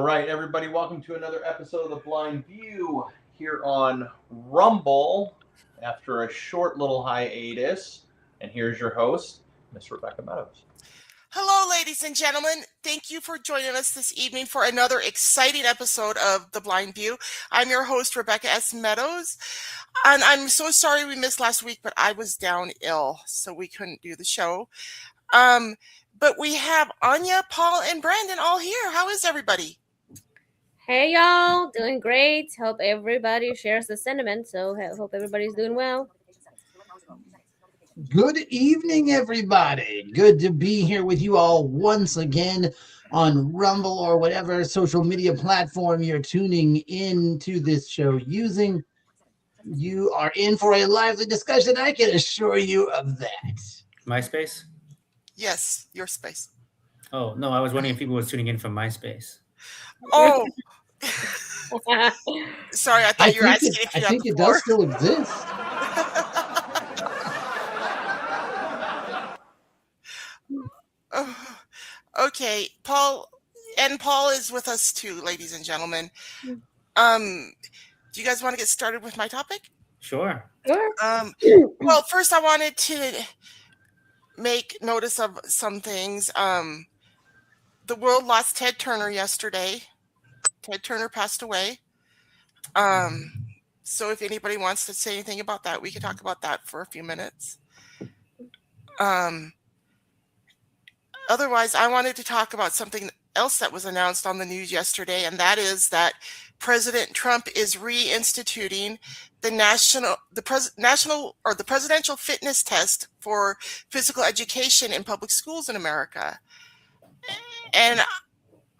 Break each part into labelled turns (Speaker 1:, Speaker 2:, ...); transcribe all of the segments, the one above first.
Speaker 1: right, everybody, welcome to another episode of The Blind View here on Rumble after a short little hiatus. And here's your host, Miss Rebecca Meadows.
Speaker 2: Hello, ladies and gentlemen. Thank you for joining us this evening for another exciting episode of The Blind View. I'm your host, Rebecca S. Meadows. And I'm so sorry we missed last week, but I was down ill, so we couldn't do the show. But we have Anya, Paul, and Brandon all here. How is everybody?
Speaker 3: Hey y'all, doing great. Hope everybody shares the sentiment. So hope everybody's doing well.
Speaker 4: Good evening, everybody. Good to be here with you all once again on Rumble or whatever social media platform you're tuning into this show using. You are in for a lively discussion, I can assure you of that.
Speaker 5: MySpace?
Speaker 2: Yes, your space.
Speaker 5: Oh, no, I was wondering if people were tuning in from MySpace.
Speaker 2: Oh, sorry, I thought you were asking if you
Speaker 4: I
Speaker 2: had
Speaker 4: think
Speaker 2: the
Speaker 4: it
Speaker 2: floor.
Speaker 4: does still exist.
Speaker 2: Okay, Paul is with us too, ladies and gentlemen. Do you guys want to get started with my topic?
Speaker 5: Sure.
Speaker 2: Well, first I wanted to make notice of some things. The world lost Ted Turner yesterday. Ted Turner passed away. So if anybody wants to say anything about that, we can talk about that for a few minutes. Otherwise, I wanted to talk about something else that was announced on the news yesterday, and that is that President Trump is reinstituting the presidential fitness test for physical education in public schools in America. And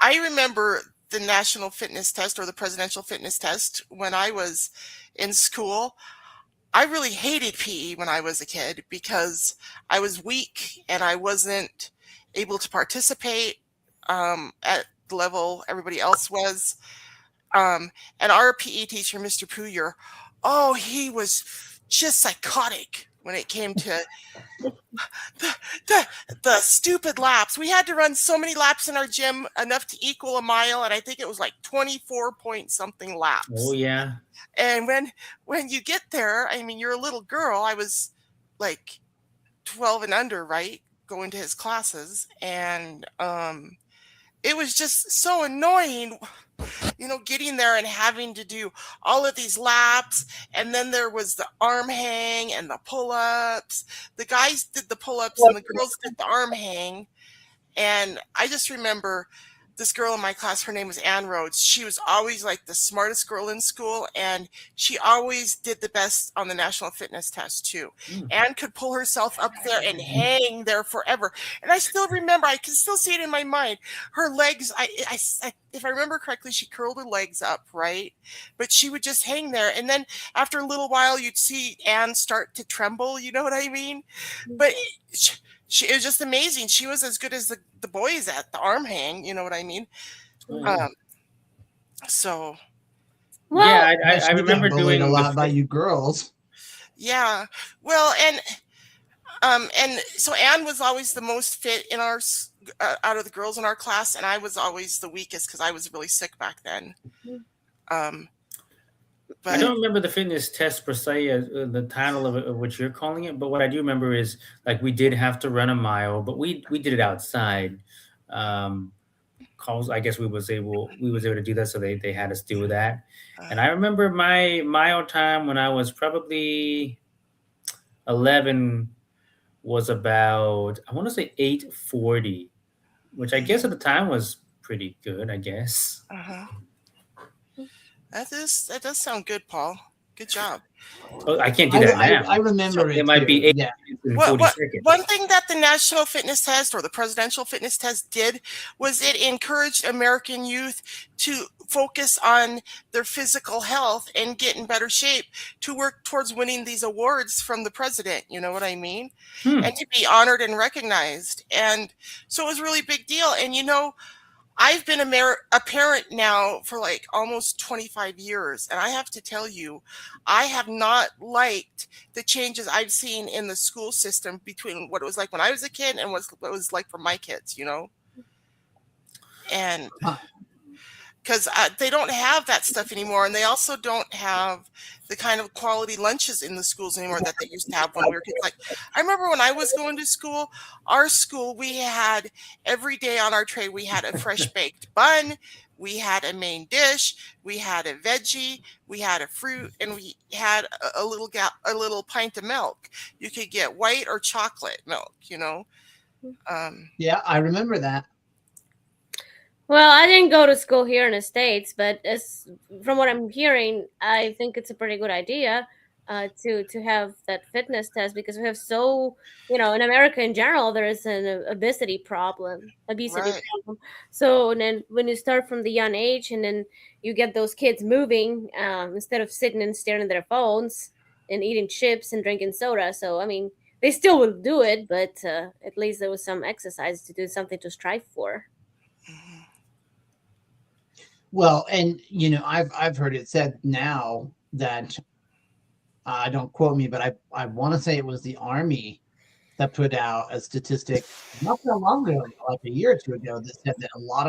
Speaker 2: I remember the national fitness test or the presidential fitness test when I was in school. I really hated PE when I was a kid because I was weak and I wasn't able to participate at the level everybody else was. And our PE teacher, Mr. Puyer, he was just psychotic when it came to the stupid laps. We had to run so many laps in our gym, enough to equal a mile, and I think it was like 24 point something laps.
Speaker 5: Oh, yeah.
Speaker 2: And when you get there, I mean, you're a little girl. I was like 12 and under, right? Going to his classes. And it was just so annoying, getting there and having to do all of these laps. And then there was the arm hang and the pull-ups. The guys did the pull-ups and the girls did the arm hang. And I just remember this girl in my class, her name was Ann Rhodes. She was always like the smartest girl in school, and she always did the best on the national fitness test too. Ann could pull herself up there and hang there forever. And I still remember, I can still see it in my mind. Her legs, if I remember correctly, she curled her legs up, right? But she would just hang there. And then after a little while, you'd see Ann start to tremble, you know what I mean? But it was just amazing. She was as good as the boys at the arm hang, you know what I mean? So.
Speaker 3: Well,
Speaker 5: yeah, I remember doing
Speaker 4: a lot by you girls.
Speaker 2: Yeah. Well, and so Ann was always the most fit in our out of the girls in our class, and I was always the weakest because I was really sick back then.
Speaker 5: But I don't remember the fitness test per se, the title of what you're calling it. But what I do remember is like we did have to run a mile, but we did it outside. I guess we was able to do that, so they had us do that. And I remember my mile time when I was probably 11 was about, I want to say 8:40, which I guess at the time was pretty good, I guess.
Speaker 2: That does sound good, Paul. Good job.
Speaker 5: Oh, I can't do that now.
Speaker 4: I remember it.
Speaker 5: It might be 8 and 40 seconds.
Speaker 2: One thing that the national fitness test or the presidential fitness test did was it encouraged American youth to focus on their physical health and get in better shape to work towards winning these awards from the president. You know what I mean? And to be honored and recognized. And so it was a really big deal. And, I've been a parent now for like almost 25 years, and I have to tell you, I have not liked the changes I've seen in the school system between what it was like when I was a kid and what it was like for my kids, And because they don't have that stuff anymore, and they also don't have the kind of quality lunches in the schools anymore that they used to have when we were kids. Like, I remember when I was going to school, our school, we had every day on our tray, we had a fresh baked bun, we had a main dish, we had a veggie, we had a fruit, and we had a little pint of milk. You could get white or chocolate milk, you know.
Speaker 4: Yeah, I remember that.
Speaker 3: Well, I didn't go to school here in the States, but as from what I'm hearing, I think it's a pretty good idea to have that fitness test because we have so, in America in general, there is an obesity
Speaker 2: Right.
Speaker 3: problem. So and then when you start from the young age and then you get those kids moving instead of sitting and staring at their phones and eating chips and drinking soda. So, I mean, they still will do it, but at least there was some exercise to do something to strive for.
Speaker 2: Mhm.
Speaker 4: Well, and I've heard it said now that don't quote me, but I want to say it was the Army that put out a statistic not that long ago, like a year or two ago, that said that a lot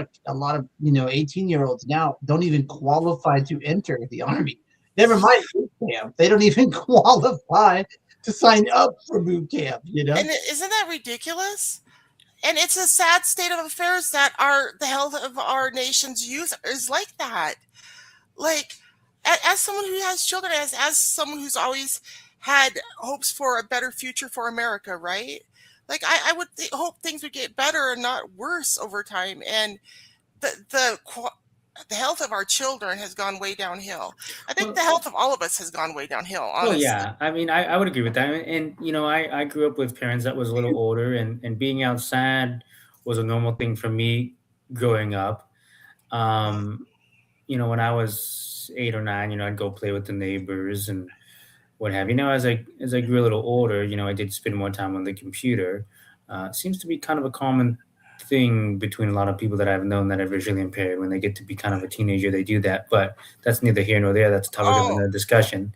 Speaker 4: of 18-year-olds now don't even qualify to enter the Army. Never mind boot camp; they don't even qualify to sign up for boot camp.
Speaker 2: And isn't that ridiculous? And it's a sad state of affairs that the health of our nation's youth is like that. Like, as someone who has children, as someone who's always had hopes for a better future for America, right? Like, I would hope things would get better and not worse over time. And the health of our children has gone way downhill. I think
Speaker 5: Well,
Speaker 2: the health of all of us has gone way downhill,
Speaker 5: Oh
Speaker 2: honestly.
Speaker 5: yeah, I mean, I would agree with that. And I grew up with parents that was a little older, and being outside was a normal thing for me growing up. Um, when I was 8 or 9, I'd go play with the neighbors and what have you. Now, as I grew a little older, I did spend more time on the computer. Seems to be kind of a common thing between a lot of people that I've known that are visually impaired. When they get to be kind of a teenager, they do that. But that's neither here nor there. That's a topic of
Speaker 2: Oh,
Speaker 5: another discussion.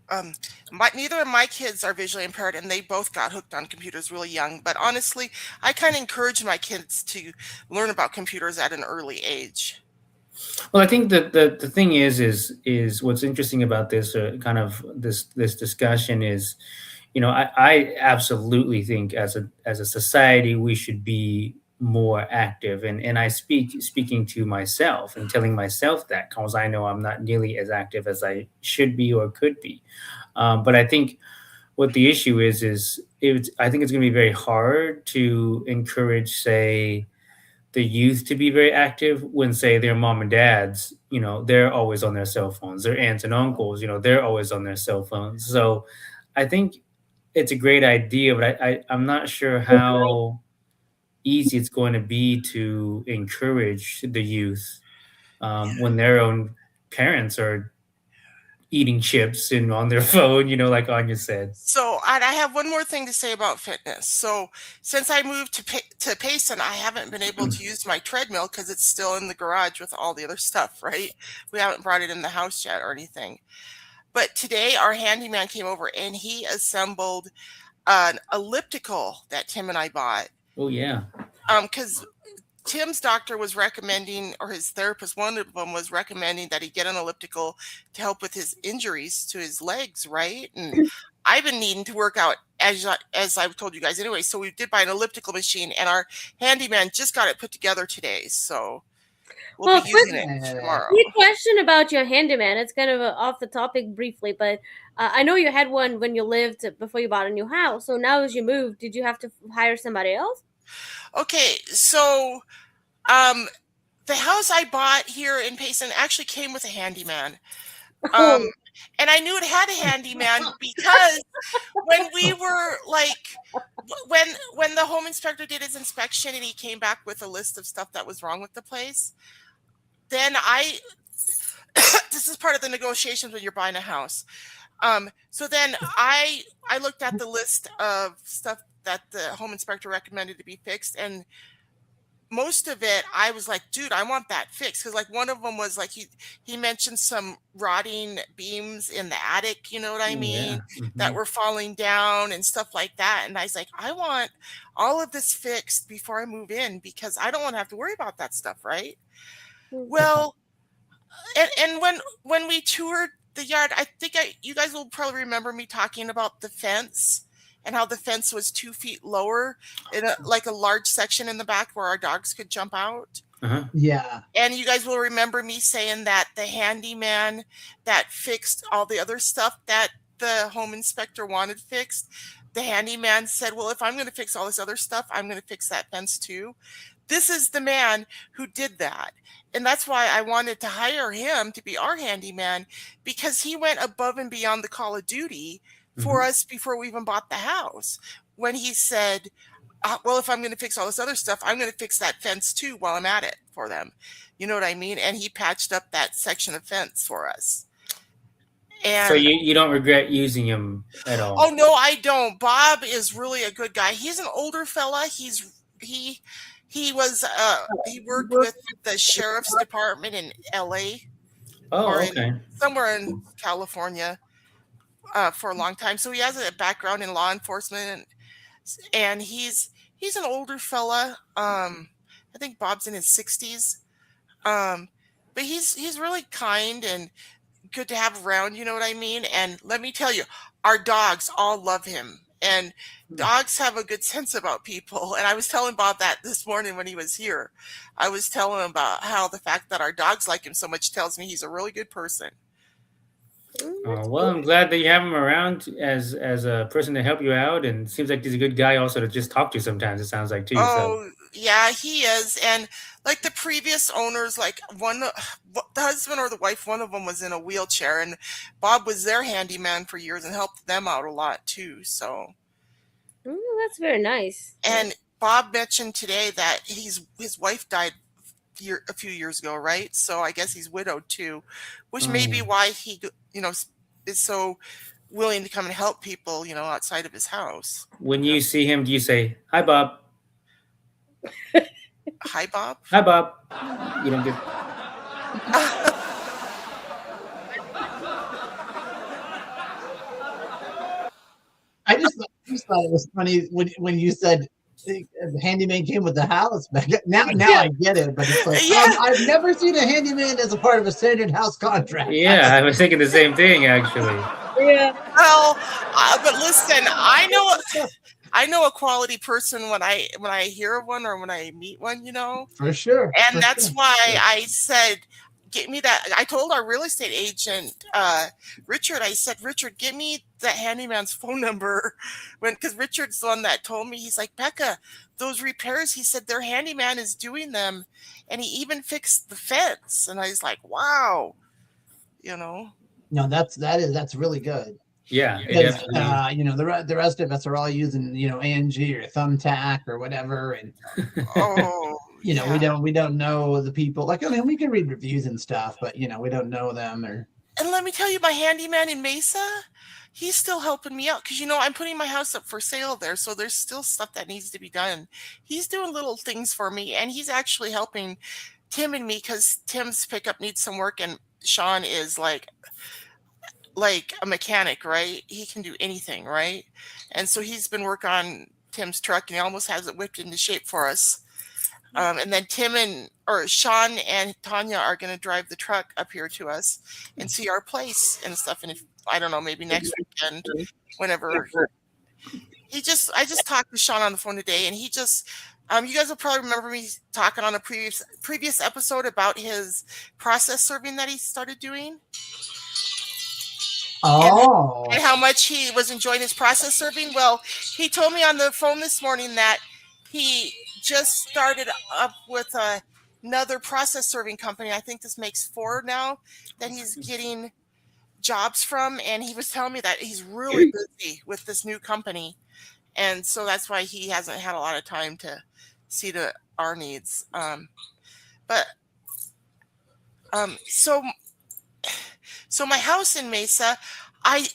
Speaker 2: um, neither of my kids are visually impaired, and they both got hooked on computers really young. But honestly, I kind of encourage my kids to learn about computers at an early age.
Speaker 5: Well, I think that the thing is what's interesting about this kind of this discussion is, I absolutely think as a society we should be more active, and I speaking to myself and telling myself that because I know I'm not nearly as active as I should be or could be. But I think what the issue I think it's going to be very hard to encourage, say, the youth to be very active when, say, their mom and dads, they're always on their cell phones, their aunts and uncles, they're always on their cell phones. So I think it's a great idea, but I'm not sure how easy it's going to be to encourage the youth when their own parents are eating chips and on their phone, like Anya said.
Speaker 2: So, and I have one more thing to say about fitness. So, since I moved to Payson, I haven't been able to use my treadmill because it's still in the garage with all the other stuff, right? We haven't brought it in the house yet or anything. But today, our handyman came over and he assembled an elliptical that Tim and I bought.
Speaker 5: Oh, yeah.
Speaker 2: Because Tim's doctor was recommending, or his therapist, one of them was recommending that he get an elliptical to help with his injuries to his legs, right? And I've been needing to work out as I've told you guys anyway. So we did buy an elliptical machine, and our handyman just got it put together today. So we'll
Speaker 3: Well,
Speaker 2: be using it tomorrow.
Speaker 3: quick question about your handyman. It's kind of off the topic briefly, but I know you had one when you lived before you bought a new house. So now as you moved, did you have to hire somebody else?
Speaker 2: Okay, so the house I bought here in Payson actually came with a handyman. And I knew it had a handyman because when we were like, when the home inspector did his inspection and he came back with a list of stuff that was wrong with the place, then this is part of the negotiations when you're buying a house. So then I looked at the list of stuff that the home inspector recommended to be fixed, and most of it I was like, dude, I want that fixed, because like one of them was like he mentioned some rotting beams in the attic, you know what I mean,
Speaker 5: Yeah.
Speaker 2: that were falling down and stuff like that. And I was like, I want all of this fixed before I move in because I don't want to have to worry about that stuff, right? Well, and when we toured the yard, I think you guys will probably remember me talking about the fence and how the fence was 2 feet lower in like a large section in the back where our dogs could jump out.
Speaker 5: Uh-huh.
Speaker 4: Yeah.
Speaker 2: And you guys will remember me saying that the handyman that fixed all the other stuff that the home inspector wanted fixed, the handyman said, well, if I'm going to fix all this other stuff, I'm going to fix that fence too. This is the man who did that. And that's why I wanted to hire him to be our handyman, because he went above and beyond the call of duty for us before we even bought the house. When he said, well, if I'm going to fix all this other stuff, I'm going to fix that fence too while I'm at it for them. You know what I mean? And he patched up that section of fence for us. And
Speaker 5: so you don't regret using him at all?
Speaker 2: Oh no, I don't. Bob is really a good guy. He's an older fella. He worked with the sheriff's department in LA.
Speaker 5: Oh, okay.
Speaker 2: Somewhere in California for a long time. So he has a background in law enforcement, and he's an older fella. I think Bob's in his 60s. But he's really kind and good to have around, you know what I mean? And let me tell you, our dogs all love him. And dogs have a good sense about people. And I was telling Bob that this morning when he was here. I was telling him about how the fact that our dogs like him so much tells me he's a really good person.
Speaker 5: Well, I'm glad that you have him around as a person to help you out, and seems like he's a good guy also to just talk to sometimes. It sounds like too.
Speaker 2: Oh, yeah, he is. And like the previous owners, like the husband or the wife, one of them was in a wheelchair, and Bob was their handyman for years and helped them out a lot too. So
Speaker 3: that's very nice.
Speaker 2: And Bob mentioned today that his wife died a few years ago, right? So I guess he's widowed too, which may be why he, is so willing to come and help people, outside of his house.
Speaker 5: When you see him, do you say, "Hi, Bob"?
Speaker 2: Hi, Bob.
Speaker 5: Hi, Bob. You don't get.
Speaker 4: I just thought it was funny when you said the handyman came with the house. Now I get it, but it's like I've never seen a handyman as a part of a standard house contract.
Speaker 5: Yeah, I was thinking the same thing actually.
Speaker 3: Yeah.
Speaker 2: Well, but listen, I know a quality person when I hear of one or when I meet one,
Speaker 4: For sure.
Speaker 2: And that's why I said, get me that. I told our real estate agent, Richard, I said, Richard, get me that handyman's phone number. Because Richard's the one that told me. He's like, Becca, those repairs, he said their handyman is doing them. And he even fixed the fence. And I was like, wow,
Speaker 4: No, that's really good.
Speaker 5: Yeah,
Speaker 4: the rest of us are all using ANG or Thumbtack or whatever, and we don't know the people. Like, I mean, we can read reviews and stuff, but we don't know them.
Speaker 2: And let me tell you, my handyman in Mesa, he's still helping me out because I'm putting my house up for sale there, so there's still stuff that needs to be done. He's doing little things for me, and he's actually helping Tim and me because Tim's pickup needs some work, and Sean is like a mechanic, right? He can do anything, right? And so he's been working on Tim's truck, and he almost has it whipped into shape for us. And then Sean and Tanya are going to drive the truck up here to us and see our place and stuff. And if I don't know, maybe next weekend, whenever. I just talked to Sean on the phone today, and he just. You guys will probably remember me talking on a previous episode about his process serving that he started doing.
Speaker 4: Oh.
Speaker 2: And how much he was enjoying his process serving. Well, he told me on the phone this morning that he just started up with another process serving company. I think this makes 4 now that he's getting jobs from. And he was telling me that he's really busy with this new company. And so that's why he hasn't had a lot of time to see to our needs. So my house in Mesa, I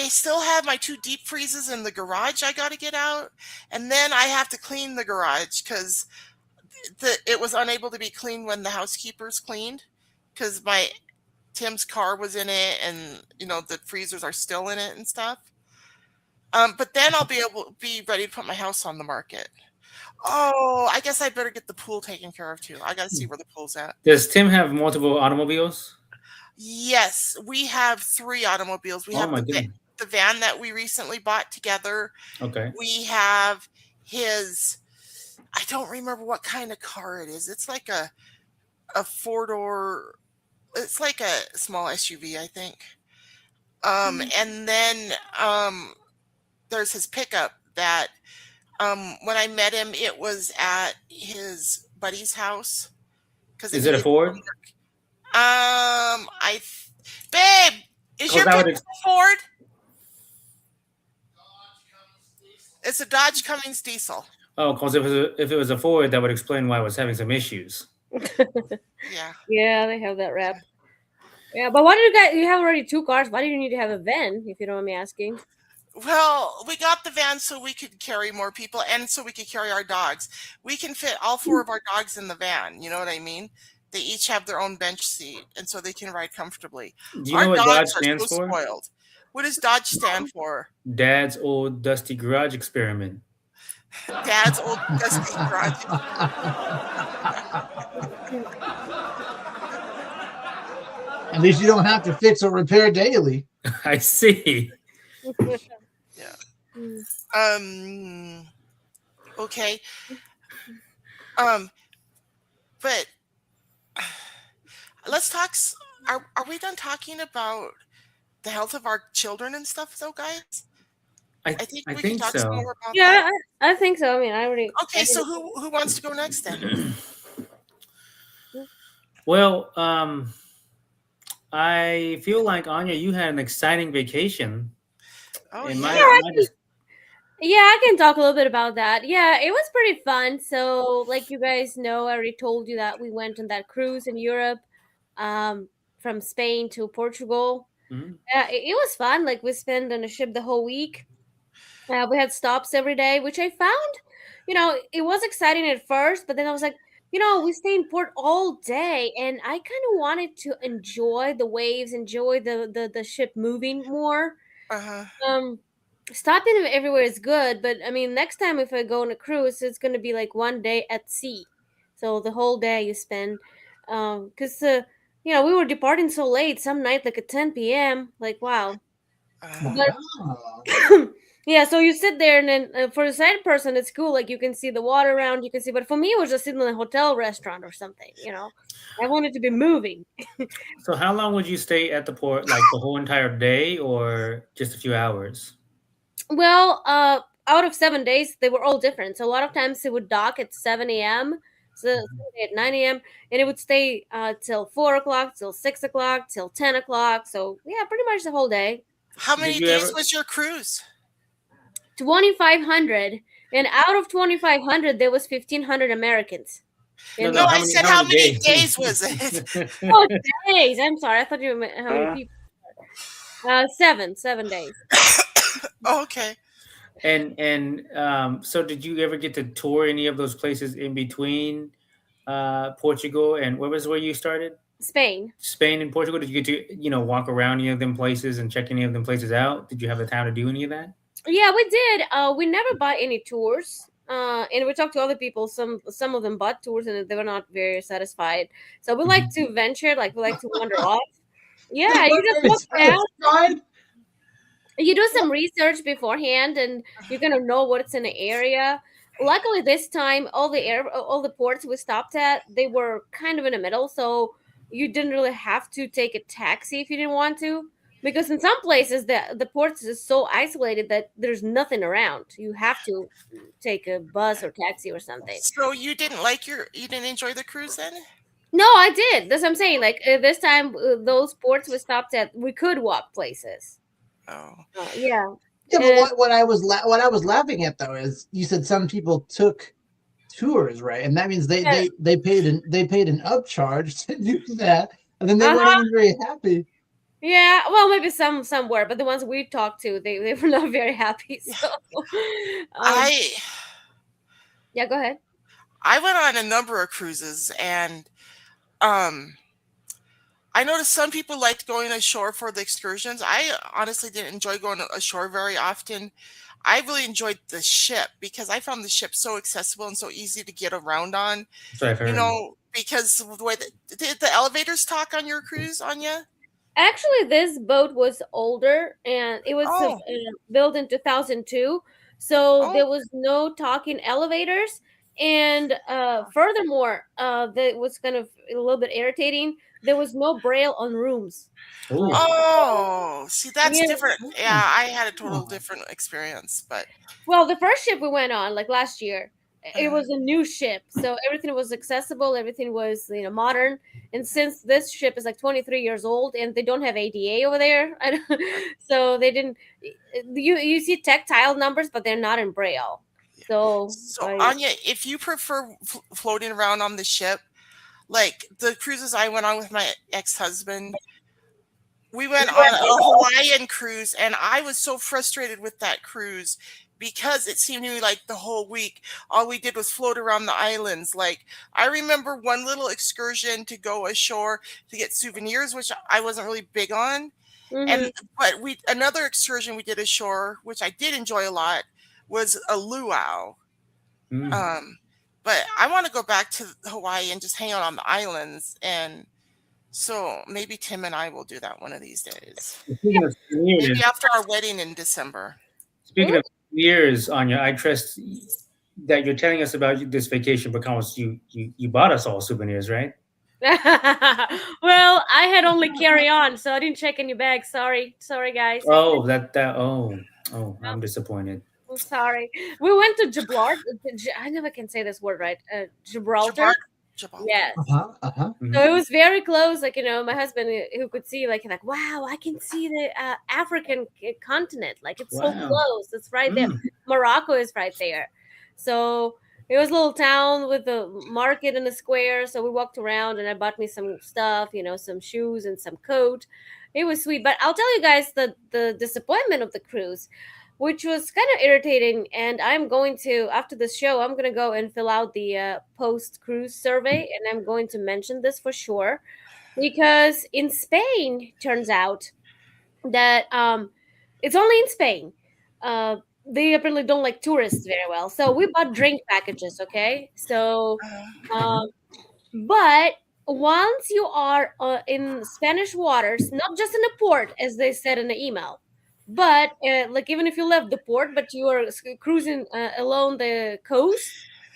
Speaker 2: still have my 2 deep freezes in the garage I got to get out. And then I have to clean the garage because it was unable to be cleaned when the housekeepers cleaned because Tim's car was in it, and the freezers are still in it and stuff. But then I'll be ready to put my house on the market. Oh, I guess I better get the pool taken care of too. I gotta see where the pool's at.
Speaker 5: Does Tim have multiple automobiles?
Speaker 2: Yes, we have 3 automobiles. We
Speaker 5: Oh
Speaker 2: have
Speaker 5: my goodness.
Speaker 2: the van that we recently bought together.
Speaker 5: Okay.
Speaker 2: We have his. I don't remember what kind of car it is. It's like a 4-door. It's like a small SUV, I think. And then there's his pickup that when I met him, it was at his buddy's house.
Speaker 5: Is it a Ford?
Speaker 2: Babe, is your pickup a Ford? It's a Dodge Cummins diesel.
Speaker 5: Oh, because if it was a Ford, that would explain why I was having some issues.
Speaker 2: Yeah.
Speaker 3: Yeah, they have that rap. Yeah, but why do you have already 2 cars? Why do you need to have a van, if you don't mind me asking?
Speaker 2: Well, we got the van so we could carry more people and so we could carry our dogs. We can fit all 4 of our dogs in the van. You know what I mean? They each have their own bench seat, and so they can ride comfortably.
Speaker 5: Do you know what Dodge stands for?
Speaker 2: Spoiled. What does Dodge stand for?
Speaker 5: Dad's old dusty garage experiment.
Speaker 2: Dad's old dusty garage.
Speaker 4: At least you don't have to fix or repair daily.
Speaker 5: I see.
Speaker 2: Yeah. Okay. But let's talk. Are we done talking about the health of our children and stuff, though, guys? I think we can talk some more about that.
Speaker 3: I think so. I mean, I already.
Speaker 2: Okay, so who wants to go next then?
Speaker 5: Well, I feel like Anya, you had an exciting vacation.
Speaker 2: Oh,
Speaker 3: yeah, I can talk a little bit about that. Yeah, it was pretty fun. So, like you guys know, I already told you that we went on that cruise in Europe, from Spain to Portugal.
Speaker 5: Mm-hmm.
Speaker 3: It was fun. Like, we spent on a ship the whole week. We had stops every day, which I found, it was exciting at first, but then I was like, we stay in port all day, and I kind of wanted to enjoy the waves, enjoy the ship moving more. Stopping everywhere is good, but I mean, next time if I go on a cruise, it's going to be like one day at sea. So the whole day you spend, because, we were departing so late, some night like at 10 p.m. Like, wow. Yeah, so you sit there, and then for a sighted person, it's cool. Like, you can see the water around, you can see. But for me, it was just sitting in a hotel restaurant or something. I wanted to be moving.
Speaker 5: So, how long would you stay at the port? Like the whole entire day, or just a few hours?
Speaker 3: Well, out of 7 days, they were all different. So a lot of times it would dock at 7 a.m. So at 9 a.m. and it would stay till 4 o'clock, till 6 o'clock, till 10 o'clock. So yeah, pretty much the whole day.
Speaker 2: How many days was your cruise?
Speaker 3: 2,500, and out of 2,500, there was 1,500 Americans.
Speaker 2: No, I said how many days was it?
Speaker 3: Oh, days. I'm sorry. I thought you meant how many people. 7 days.
Speaker 2: Okay.
Speaker 5: And so did you ever get to tour any of those places in between Portugal and where you started?
Speaker 3: Spain
Speaker 5: and Portugal. Did you get to walk around any of them places and check any of them places out? Did you have the time to do any of that?
Speaker 3: Yeah, we did. We never bought any tours. And we talked to other people. Some of them bought tours and they were not very satisfied. So we like to venture, we like to wander off. Yeah, you just walk around. You do some research beforehand, and you're gonna know what's in the area. Luckily, this time all the ports we stopped at, they were kind of in the middle, so you didn't really have to take a taxi if you didn't want to. Because in some places, the ports is so isolated that there's nothing around. You have to take a bus or taxi or something.
Speaker 2: So you didn't enjoy the cruise then?
Speaker 3: No, I did. That's what I'm saying. Like this time, those ports we stopped at, we could walk places.
Speaker 2: Oh,
Speaker 3: yeah.
Speaker 4: Yeah, but what I was laughing at though is you said some people took tours, right? And that means they paid an upcharge to do that, and then they weren't even very happy.
Speaker 3: Yeah, well, maybe some were, but the ones we talked to, they were not very happy. So, yeah, go ahead.
Speaker 2: I went on a number of cruises, and I noticed some people liked going ashore for the excursions. I honestly didn't enjoy going ashore very often. I really enjoyed the ship because I found the ship so accessible and so easy to get around on.
Speaker 5: That's what I've
Speaker 2: You
Speaker 5: heard.
Speaker 2: know, because of the way that did the elevators talk on your cruise, Anya?
Speaker 3: Actually, this boat was older and it was
Speaker 2: Oh,
Speaker 3: built in 2002. So
Speaker 2: oh,
Speaker 3: there was no talking elevators. And furthermore, that was kind of a little bit irritating. There was no braille on rooms.
Speaker 5: Oh,
Speaker 3: Like,
Speaker 2: oh. See, that's
Speaker 3: yeah,
Speaker 2: different. Yeah,
Speaker 4: Oh,
Speaker 2: I had a total
Speaker 4: oh.
Speaker 2: different experience, but
Speaker 3: well, the first ship we went on, like last year, it
Speaker 2: uh,
Speaker 3: was a new ship, so everything was accessible, everything was modern. And since this ship is like 23 years old, and they don't have ADA over there, so they didn't. You see tactile numbers, but they're not in braille.
Speaker 2: yeah.
Speaker 3: So
Speaker 2: So, Anya, if you prefer floating around on the ship, like the cruises I went on with my ex-husband, we went on a Hawaiian cruise, and I was so frustrated with that cruise because it seemed to me like the whole week all we did was float around the islands. Like I remember one little excursion to go ashore to get souvenirs, which I wasn't really big on.
Speaker 3: hmm
Speaker 2: And but we another excursion we did ashore, which I did enjoy a lot, was a luau.
Speaker 5: mm.
Speaker 2: Um, but I want to go back to Hawaii and just hang out on the islands, and so maybe Tim and I will do that one of these days.
Speaker 5: Speaking of
Speaker 2: Maybe
Speaker 5: souvenirs,
Speaker 2: after our wedding in December.
Speaker 5: speaking of souvenirs, Anya, I trust that you're telling us about this vacation because you bought us all souvenirs, right?
Speaker 3: well, I had only carry on, so I didn't check any bags. Sorry, guys.
Speaker 5: Oh, I'm disappointed.
Speaker 3: I'm sorry. We went to Gibraltar. I never can say this word right. Gibraltar.
Speaker 2: Gibraltar. Gibraltar.
Speaker 3: Yes.
Speaker 4: Uh-huh, uh-huh.
Speaker 3: So
Speaker 5: Mhm.
Speaker 3: it was very close. Like my husband who could see, like wow, I can see the African continent. Like it's so
Speaker 5: Wow.
Speaker 3: close. It's right there.
Speaker 5: Mm.
Speaker 3: Morocco is right there. So it was a little town with a market and a square. So we walked around, and I bought me some stuff. Some shoes and some coat. It was sweet. But I'll tell you guys the disappointment of the cruise, which was kind of irritating. And I'm going to, after this show, I'm going to go and fill out the post cruise survey. And I'm going to mention this for sure. Because in Spain, turns out that it's only in Spain. Uh, they apparently don't like tourists very well. So we bought drink packages, okay? So
Speaker 2: Uh,
Speaker 3: um, but once you are in Spanish waters, not just in a port, as they said in the email, but like even if you left the port, but you are cruising along the coast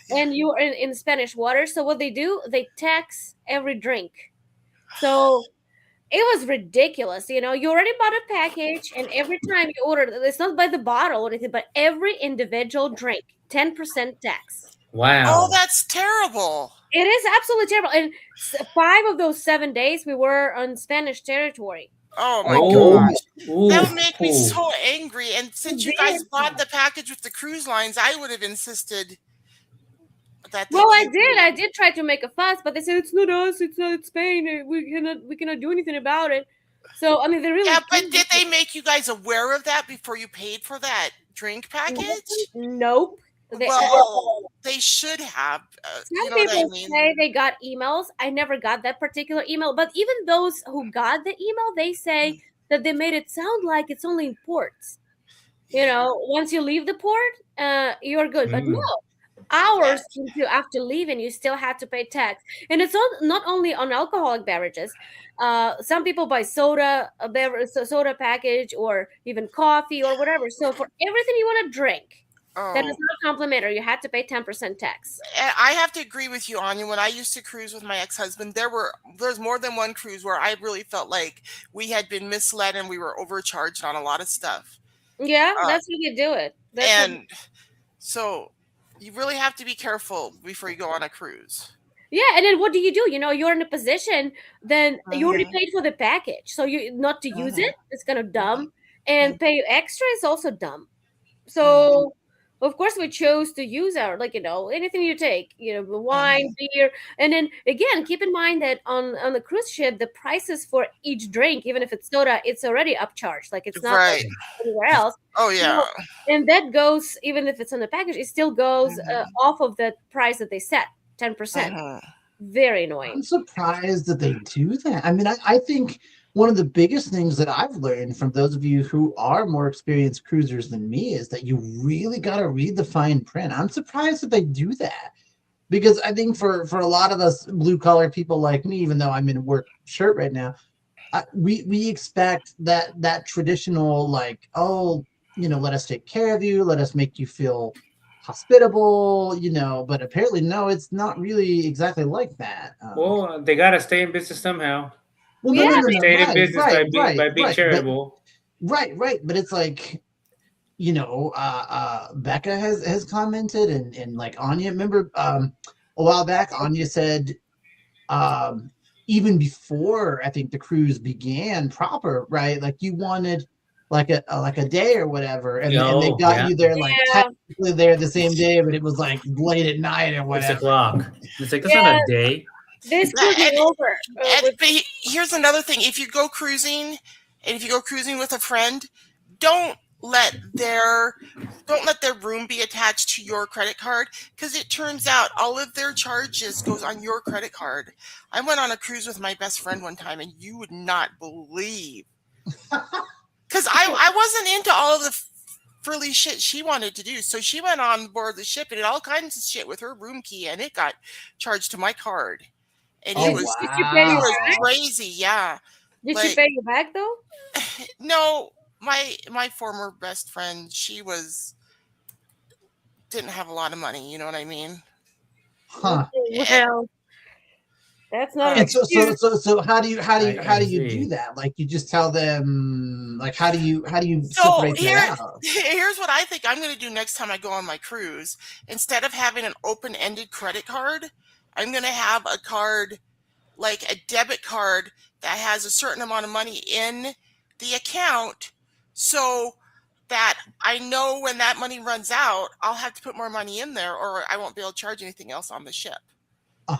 Speaker 2: yeah.
Speaker 3: and you are in Spanish waters, so what they do, they tax every drink. So it was ridiculous. You already bought a package, and every time you order, it's not by the bottle or anything, but every individual drink, 10% tax.
Speaker 2: Oh,
Speaker 5: Wow.
Speaker 2: that's terrible.
Speaker 3: It is absolutely terrible. And 5 of those 7 days, we were on Spanish territory.
Speaker 2: Oh my
Speaker 5: Oh.
Speaker 2: gosh. That would make me
Speaker 5: Ooh.
Speaker 2: so angry. And since you guys bought the package with the cruise lines, I would have insisted that they
Speaker 3: Well, I
Speaker 2: pay
Speaker 3: did.
Speaker 2: for
Speaker 3: I
Speaker 2: it.
Speaker 3: did try to make a fuss, but they said it's not us. It's not Spain. We cannot do anything about it. So I mean, they really
Speaker 2: Yeah, but did they make you guys aware of that before you paid for that drink package?
Speaker 3: Nope. They,
Speaker 2: Well, they should have. You
Speaker 3: some
Speaker 2: know what I
Speaker 3: people
Speaker 2: mean?
Speaker 3: say they got emails. I never got that particular email, but even those who got the email, they say that they made it sound like it's only in ports.
Speaker 2: Yeah.
Speaker 3: Once you leave the port, you're good. But no,
Speaker 5: Mm.
Speaker 3: hours into after leaving, you still had to pay tax. And it's not only on alcoholic beverages. Some people buy soda package, or even coffee or whatever. So for everything you want to drink that is
Speaker 2: Oh,
Speaker 3: not complimentary, you had to pay 10% tax.
Speaker 2: and I have to agree with you, Anya. When I used to cruise with my ex-husband, there's more than one cruise where I really felt like we had been misled and we were overcharged on a lot of stuff.
Speaker 3: Yeah,
Speaker 2: Uh,
Speaker 3: that's how you do it. That's what.
Speaker 2: and so you really have to be careful before you go on a cruise.
Speaker 3: Yeah, and then what do? You're in a position, then you already
Speaker 2: Mhm,
Speaker 3: paid for the package. So you not to use
Speaker 2: mhm,
Speaker 3: it, it's kind of
Speaker 2: mhm,
Speaker 3: dumb. And pay extra is also dumb.
Speaker 2: mhm,
Speaker 3: So of course we chose to use our, like, anything you take, wine,
Speaker 2: mhm.
Speaker 3: beer. And then again, keep in mind that on the cruise ship, the prices for each drink, even if it's soda, it's already upcharged. Like it's not like
Speaker 2: Right.
Speaker 3: anywhere else.
Speaker 2: Oh yeah.
Speaker 3: So, and that goes, even if it's on the package, it still goes
Speaker 2: Mhm,
Speaker 3: off of the price that they set, 10%.
Speaker 2: mhm.
Speaker 3: very annoying.
Speaker 4: I'm surprised that they do that. I mean, I think one of the biggest things that I've learned from those of you who are more experienced cruisers than me is that you really got to read the fine print. I'm surprised that they do that, because I think for a lot of us blue collar people like me, even though I'm in a work shirt right now, we expect that traditional, like, oh, let us take care of you, let us make you feel hospitable, but apparently no, it's not really exactly like that.
Speaker 5: Well, they gotta stay in business somehow.
Speaker 4: Well,
Speaker 5: They
Speaker 3: Yeah,
Speaker 5: never
Speaker 4: no,
Speaker 5: stayed in
Speaker 4: right,
Speaker 5: business
Speaker 4: right,
Speaker 5: by
Speaker 4: right,
Speaker 5: being
Speaker 4: right, but
Speaker 5: charitable.
Speaker 4: right, but it's like, Becca has commented, and like Anya, remember, a while back, Anya said, um, even before I think the cruise began proper, right? Like you wanted like a day or whatever, and they
Speaker 5: Oh,
Speaker 4: got
Speaker 5: yeah.
Speaker 4: you there like
Speaker 3: yeah,
Speaker 4: technically there the same day, but it was like late at night or
Speaker 5: 6
Speaker 4: whatever.
Speaker 5: o'clock. It's like, that's not
Speaker 3: yeah.
Speaker 5: a day.
Speaker 3: They screwed me over with.
Speaker 2: But here's another thing: if you go cruising, and if you go cruising with a friend, don't let their room be attached to your credit card, because it turns out all of their charges goes on your credit card. I went on a cruise with my best friend one time, and you would not believe, because I wasn't into all of the frilly shit she wanted to do. So she went on board the ship and did all kinds of shit with her room key, and it got charged to my card. And
Speaker 4: Oh,
Speaker 3: Did she pay you
Speaker 2: was
Speaker 3: back?
Speaker 2: crazy, yeah.
Speaker 3: Did she
Speaker 2: Like,
Speaker 3: pay you back though?
Speaker 2: no, my former best friend, she didn't have a lot of money, you know what I mean?
Speaker 4: Huh.
Speaker 3: Well, that's not an
Speaker 4: And
Speaker 3: excuse.
Speaker 4: so how do
Speaker 5: I
Speaker 4: you do
Speaker 5: see.
Speaker 4: that? Like you just tell them, like, how do you
Speaker 2: So
Speaker 4: separate that out?
Speaker 2: here's what I think I'm going to do next time I go on my cruise. Instead of having an open-ended credit card, I'm going to have a card, like a debit card, that has a certain amount of money in the account, so that I know when that money runs out, I'll have to put more money in there, or I won't be able to charge anything else on the ship.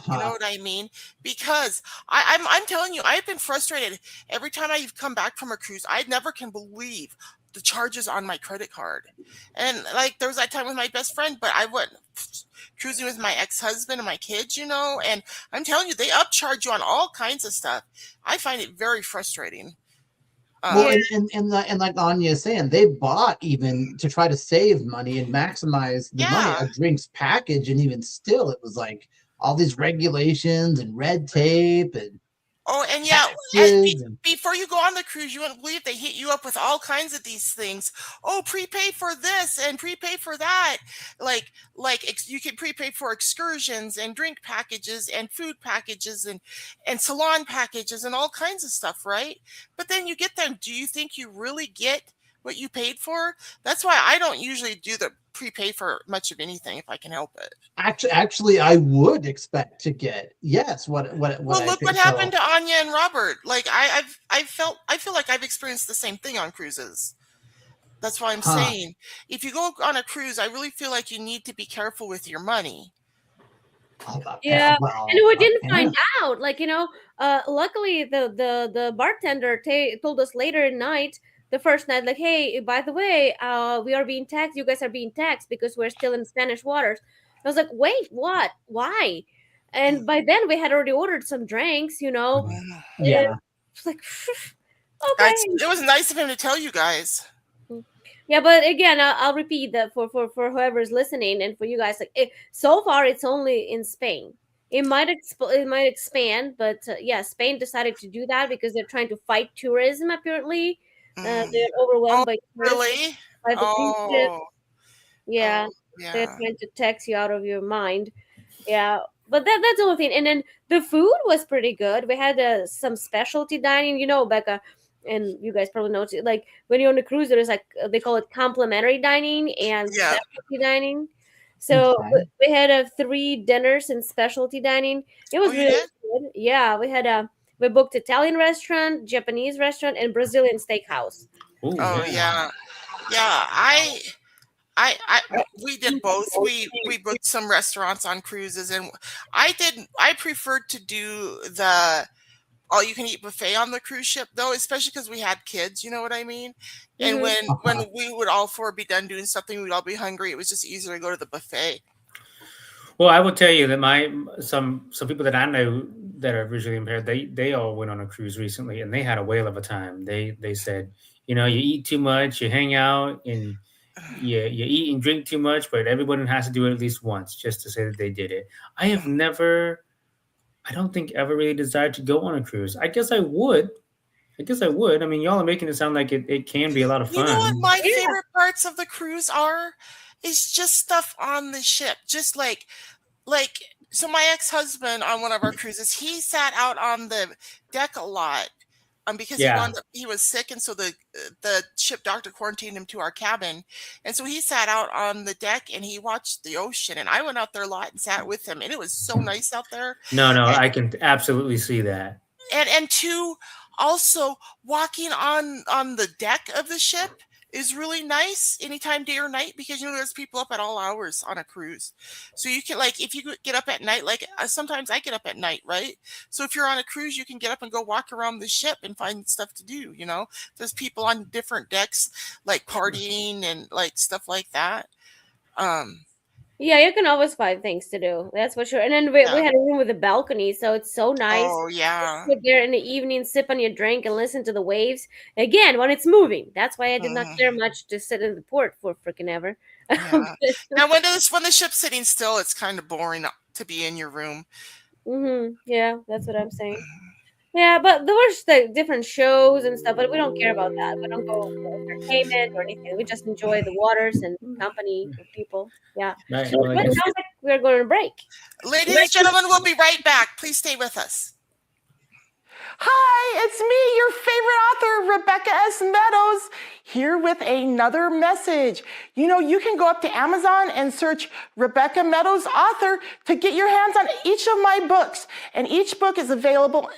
Speaker 2: You know
Speaker 4: Uh-huh.
Speaker 2: what I mean? Because I'm telling you, I've been frustrated every time I've come back from a cruise. I never can believe the charges on my credit card. And like there was that time with my best friend, but I went cruising with my ex-husband and my kids, and I'm telling you, they upcharge you on all kinds of stuff. I find it very frustrating.
Speaker 4: Well,
Speaker 3: Yeah,
Speaker 4: and like Anya is saying, they bought even to try to save money and maximize the money,
Speaker 2: Yeah.
Speaker 4: a drinks package, and even still, it was like all these regulations and red tape and
Speaker 2: Oh, and yeah,
Speaker 4: taxes and
Speaker 2: before you go on the cruise, you wouldn't believe they hit you up with all kinds of these things. Oh, prepay for this and prepay for that. You can prepay for excursions and drink packages and food packages and salon packages and all kinds of stuff, right? But then you get them. Do you think you really get what you paid for? That's why I don't usually do the prepay for much of anything if I can help it.
Speaker 4: actually, I would expect to get, yes, what
Speaker 2: Well,
Speaker 4: I
Speaker 2: look what
Speaker 4: paid.
Speaker 2: happened
Speaker 4: So,
Speaker 2: to Anya and Robert. Like I feel like I've experienced the same thing on cruises. That's why I'm
Speaker 4: huh?
Speaker 2: saying, if you go on a cruise, I really feel like you need to be careful with your money.
Speaker 3: yeah. And we didn't
Speaker 4: Yeah.
Speaker 3: find out. Like, luckily the bartender told us later at night, the first night, like, hey, by the way, we are being taxed. You guys are being taxed because we're still in Spanish waters. I was like, wait, what? Why? And by then we had already ordered some drinks.
Speaker 4: Yeah.
Speaker 3: It's like,
Speaker 2: Guys,
Speaker 3: okay.
Speaker 2: it was nice of him to tell you guys.
Speaker 3: Yeah, but again, I'll repeat that for whoever's listening and for you guys. Like, so far, it's only in Spain. It might expand, but yeah, Spain decided to do that because they're trying to fight tourism. Apparently,
Speaker 2: Mm.
Speaker 3: they're overwhelmed
Speaker 2: Oh,
Speaker 3: by tourists,
Speaker 2: really?
Speaker 3: by the cruise ship.
Speaker 2: Oh,
Speaker 3: Yeah,
Speaker 2: oh,
Speaker 3: they're
Speaker 2: yeah.
Speaker 3: trying to tax you out of your mind. Yeah, but that's the only thing. And then the food was pretty good. We had some specialty dining, Becca, and you guys probably know too. Like when you're on a cruise, there's like they call it complimentary dining and
Speaker 2: Yeah.
Speaker 3: specialty dining. So
Speaker 4: Okay.
Speaker 3: we had 3 dinners in specialty dining. It
Speaker 2: Oh,
Speaker 3: was
Speaker 2: you
Speaker 3: really
Speaker 2: did?
Speaker 3: good. Yeah, we booked Italian restaurant, Japanese restaurant, and Brazilian steakhouse.
Speaker 5: Oh,
Speaker 2: Oh,
Speaker 5: yeah.
Speaker 2: yeah. Yeah. We did both. We booked some restaurants on cruises, and I preferred to do the all you can eat buffet on the cruise ship, though, especially because we had kids, you know what I mean? And
Speaker 3: Hmm.
Speaker 2: when we would all four be done doing something, we'd all be hungry. It was just easier to go to the buffet.
Speaker 5: Well, I will tell you that some people that I know that are visually impaired, they all went on a cruise recently, and they had a whale of a time. They said, you eat too much, you hang out, and you eat and drink too much, but everyone has to do it at least once just to say that they did it. I have never, I don't think ever really desired to go on a cruise. I guess I would. I mean, y'all are making it sound like it can be a lot of
Speaker 2: You know what
Speaker 5: fun.
Speaker 2: my favorite parts of the cruise are? Is just stuff on the ship. Just like so my ex-husband on one of our cruises, he sat out on the deck a lot. Because
Speaker 5: Yeah.
Speaker 2: he was sick, and so the ship doctor quarantined him to our cabin, and so he sat out on the deck and he watched the ocean. And I went out there a lot and sat with him, and it was so nice out there.
Speaker 5: No,
Speaker 2: And,
Speaker 5: I can absolutely see that.
Speaker 2: and two, also walking on the deck of the ship is really nice anytime, day or night, because there's people up at all hours on a cruise. So you can, like, if you get up at night, like sometimes I get up at night, right? So if you're on a cruise, you can get up and go walk around the ship and find stuff to do. There's people on different decks, like partying and like stuff like that.
Speaker 3: Yeah, you can always find things to do. That's for sure. And then we had a room with a balcony, so it's so nice.
Speaker 2: Oh yeah.
Speaker 3: Sit there in the evening, sip on your drink, and listen to the waves. Again, when it's moving. That's why I did not care much to sit in the port for freaking ever.
Speaker 2: Yeah. Now when the ship's sitting still, it's kind of boring to be in your room.
Speaker 3: Yeah, that's what I'm saying. Yeah, but there was the different shows and stuff, but we don't care about that. We don't go for entertainment or anything. We just enjoy the waters and company of people. Yeah.
Speaker 5: Right.
Speaker 3: So it sounds like we're going to break.
Speaker 2: Ladies and gentlemen, we'll be right back. Please stay with us. Hi, it's me, your favorite author, Rebecca S. Meadows, here with another message. You can go up to Amazon and search Rebecca Meadows author to get your hands on each of my books. And each book is available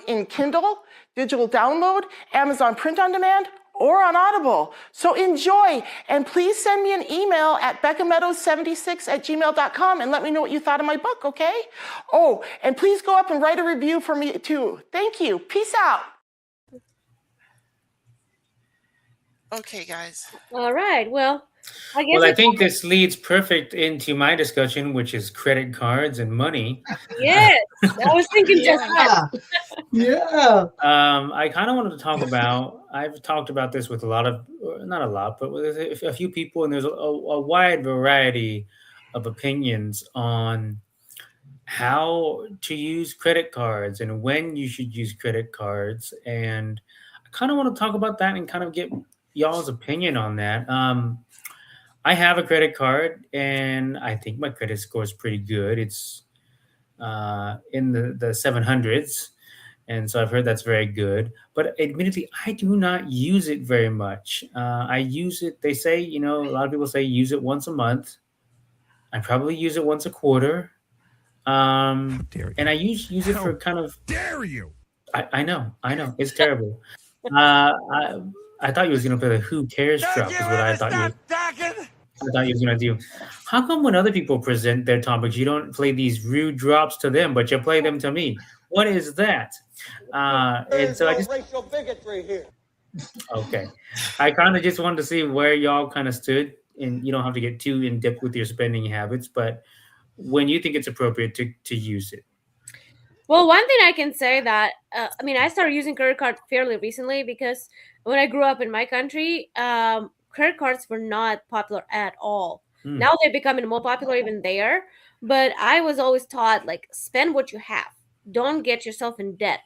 Speaker 2: in Kindle, digital download, Amazon print on demand, or on Audible. So enjoy, and please send me an email at beccameadows76@gmail.com and let me know what you thought of my book, okay? Oh, and please go up and write a review for me too. Thank you. Peace out. Okay, guys.
Speaker 3: All right. Well, I guess.
Speaker 5: Well, I think this leads perfect into my discussion, which is credit cards and money.
Speaker 3: Yes, I was thinking just that.
Speaker 4: Yeah.
Speaker 5: I kind of wanted to talk about. I've talked about this with not a lot, but with a few people, and there's a wide variety of opinions on how to use credit cards and when you should use credit cards. And I kind of want to talk about that and kind of get y'all's opinion on that. I have a credit card, and I think my credit score is pretty good. It's in the 700s, and so I've heard that's very good. But admittedly, I do not use it very much. I use it. They say, a lot of people say use it once a month. I probably use it once a quarter. And I use it for kind of.
Speaker 6: Dare you?
Speaker 5: I know, it's terrible. I thought you was gonna play the "Who Cares" drop. Is what I thought you was gonna do. How come when other people present their topics, you don't play these rude drops to them, but you play them to me? What is that? And so I just
Speaker 7: racial bigotry here.
Speaker 5: Okay, I kind of just wanted to see where y'all kind of stood, and you don't have to get too in depth with your spending habits, but when you think it's appropriate to use it.
Speaker 3: Well, one thing I can say that, I started using credit card fairly recently because when I grew up in my country, credit cards were not popular at all. Now they're becoming more popular even there. But I was always taught, like, spend what you have. Don't get yourself in debt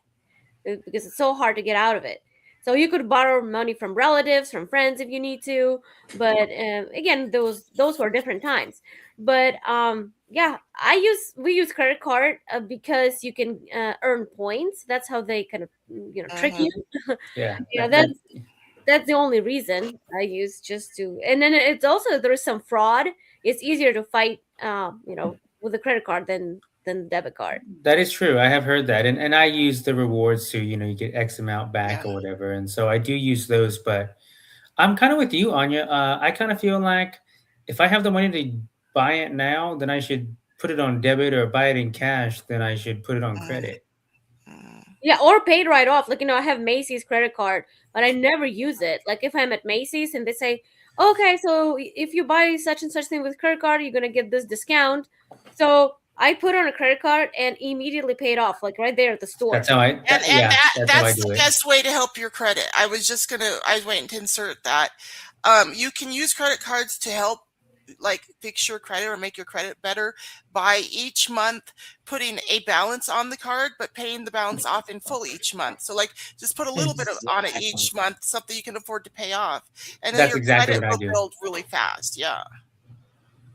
Speaker 3: because it's so hard to get out of it. So you could borrow money from relatives, from friends if you need to. But again, those were different times. But we use credit card because you can earn points. That's how they kind of trick you.
Speaker 5: Yeah,
Speaker 3: that's the only reason I use, just to. And then it's also, there is some fraud. It's easier to fight, with a credit card than debit card.
Speaker 5: That is true. I have heard that, and I use the rewards too. You get X amount back or whatever, and so I do use those. But I'm kind of with you, Anya. I kind of feel like if I have the money to buy it now, then I should put it on debit, or buy it in cash, then I should put it on credit.
Speaker 3: Yeah, or paid right off. Like, I have Macy's credit card, but I never use it. Like, if I'm at Macy's and they say, okay, so if you buy such and such thing with credit card, you're going to get this discount. So I put on a credit card and immediately paid off, like right there at the store.
Speaker 5: That's how I.
Speaker 2: And
Speaker 5: Yeah, that's how I
Speaker 2: that's
Speaker 5: do
Speaker 2: the
Speaker 5: it.
Speaker 2: best way to help your credit. I was waiting to insert that. You can use credit cards to help like fix your credit or make your credit better by each month putting a balance on the card, but paying the balance off in full each month. So like just put a little bit on it each month, something you can afford to pay off, and then
Speaker 5: That's
Speaker 2: your
Speaker 5: exactly
Speaker 2: credit
Speaker 5: what I
Speaker 2: will
Speaker 5: do.
Speaker 2: build really fast. Yeah.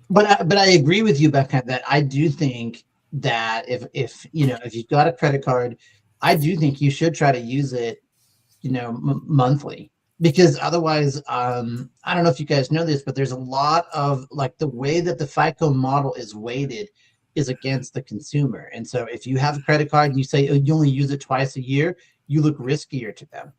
Speaker 4: But I agree with you, Becca, that I do think that if if you've got a credit card, I do think you should try to use it, monthly, because otherwise, I don't know if you guys know this, but there's a lot of like the way that the FICO model is weighted is against the consumer, and so if you have a credit card and you say, oh, you only use it twice a year, you look riskier to them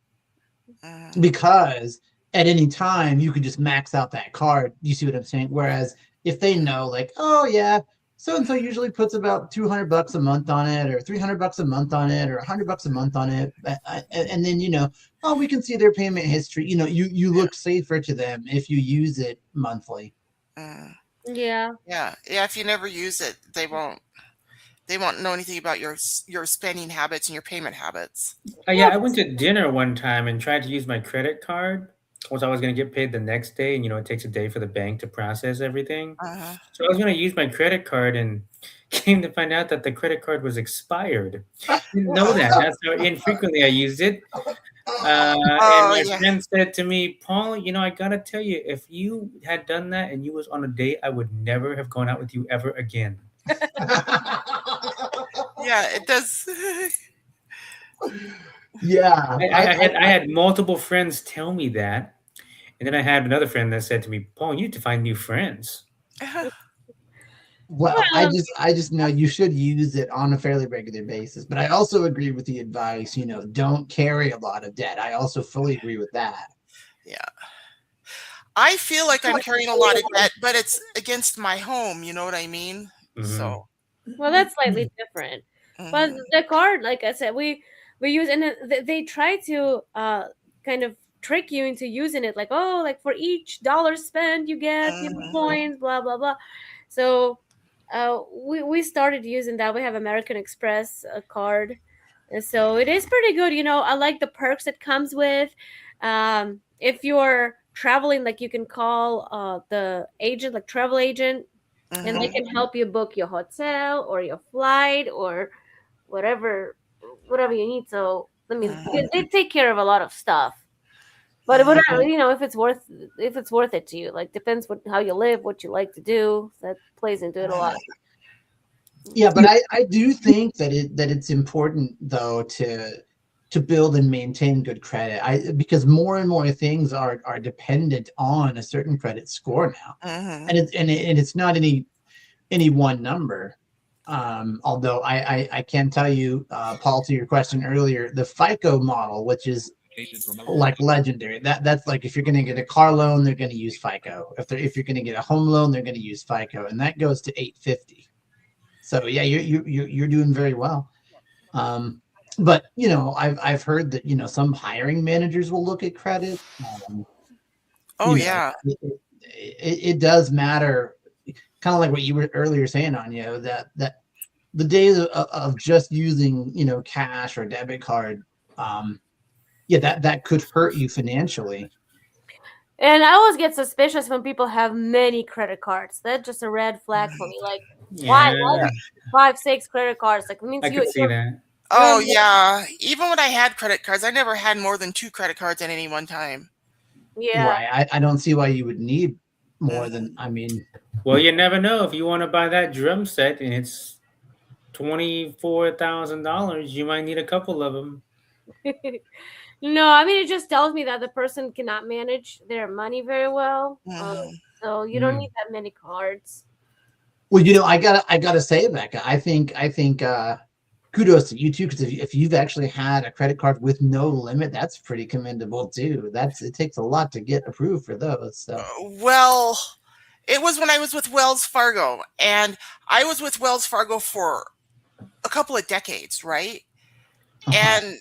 Speaker 4: because at any time you could just max out that card. You see what I'm saying? Whereas if they know, like, oh yeah, so and so usually puts about $200 a month on it, or $300 a month on it, or $100 a month on it, and then oh, we can see their payment history. You look safer to them if you use it monthly.
Speaker 3: Yeah.
Speaker 2: Yeah. If you never use it, they won't know anything about your spending habits and your payment habits.
Speaker 5: Yeah, I went to dinner one time and tried to use my credit card. Was I was going to get paid the next day, and it takes a day for the bank to process everything. So I was going to use my credit card, and came to find out that the credit card was expired. Didn't know that. That's how infrequently I used it. And my friend said to me, Paul, I gotta tell you, if you had done that and you was on a date, I would never have gone out with you ever again.
Speaker 2: Yeah, it does.
Speaker 4: Yeah,
Speaker 5: I had multiple friends tell me that, and then I had another friend that said to me, Paul, you need to find new friends.
Speaker 4: Well, I just know you should use it on a fairly regular basis. But I also agree with the advice, don't carry a lot of debt. I also fully agree with that.
Speaker 2: Yeah. I feel like I'm carrying a lot of debt, but it's against my home, you know what I mean? So
Speaker 3: well, that's slightly different. But the card, like I said, we use, and they try to kind of trick you into using it, like, oh, like for each dollar spent you get points, blah blah blah. So we started using that. We have American Express card, and so it is pretty good. I like the perks it comes with. If you're traveling, like, you can call the agent, like travel agent, and they can help you book your hotel or your flight or whatever you need. So I mean, they take care of a lot of stuff. But if it's worth it to you, like, depends how you live, what you like to do. That plays into it a lot.
Speaker 4: Yeah, but I do think that it's important though to build and maintain good credit. Because more and more things are dependent on a certain credit score now, and it's not any one number. Although I can tell you, Paul, to your question earlier, the FICO model, which is like legendary. That's like, if you're going to get a car loan, they're going to use FICO. If you're going to get a home loan, they're going to use FICO, and that goes to 850. So yeah, you're doing very well. But I've heard that some hiring managers will look at credit.
Speaker 2: yeah,
Speaker 4: it does matter. Kind of like what you were earlier saying, Anya, that the days of just using cash or debit card, that could hurt you financially.
Speaker 3: And I always get suspicious when people have many credit cards. That's just a red flag for me. Like, why 5, 6 credit cards? Like, it means
Speaker 5: I could see that.
Speaker 2: Oh yeah. Even when I had credit cards, I never had more than 2 credit cards at any one time.
Speaker 3: Yeah.
Speaker 4: Right. I don't see why you would need more than.
Speaker 5: Well, you never know. If you want to buy that drum set and it's $24,000, you might need a couple of them.
Speaker 3: No, it just tells me that the person cannot manage their money very well. So you don't need that many cards.
Speaker 4: Well, I gotta say, Becca, I think kudos to you too, because if you've actually had a credit card with no limit, that's pretty commendable too. It takes a lot to get approved for those. So.
Speaker 2: Well, it was when I was with Wells Fargo, and I was with Wells Fargo for a couple of decades, right? And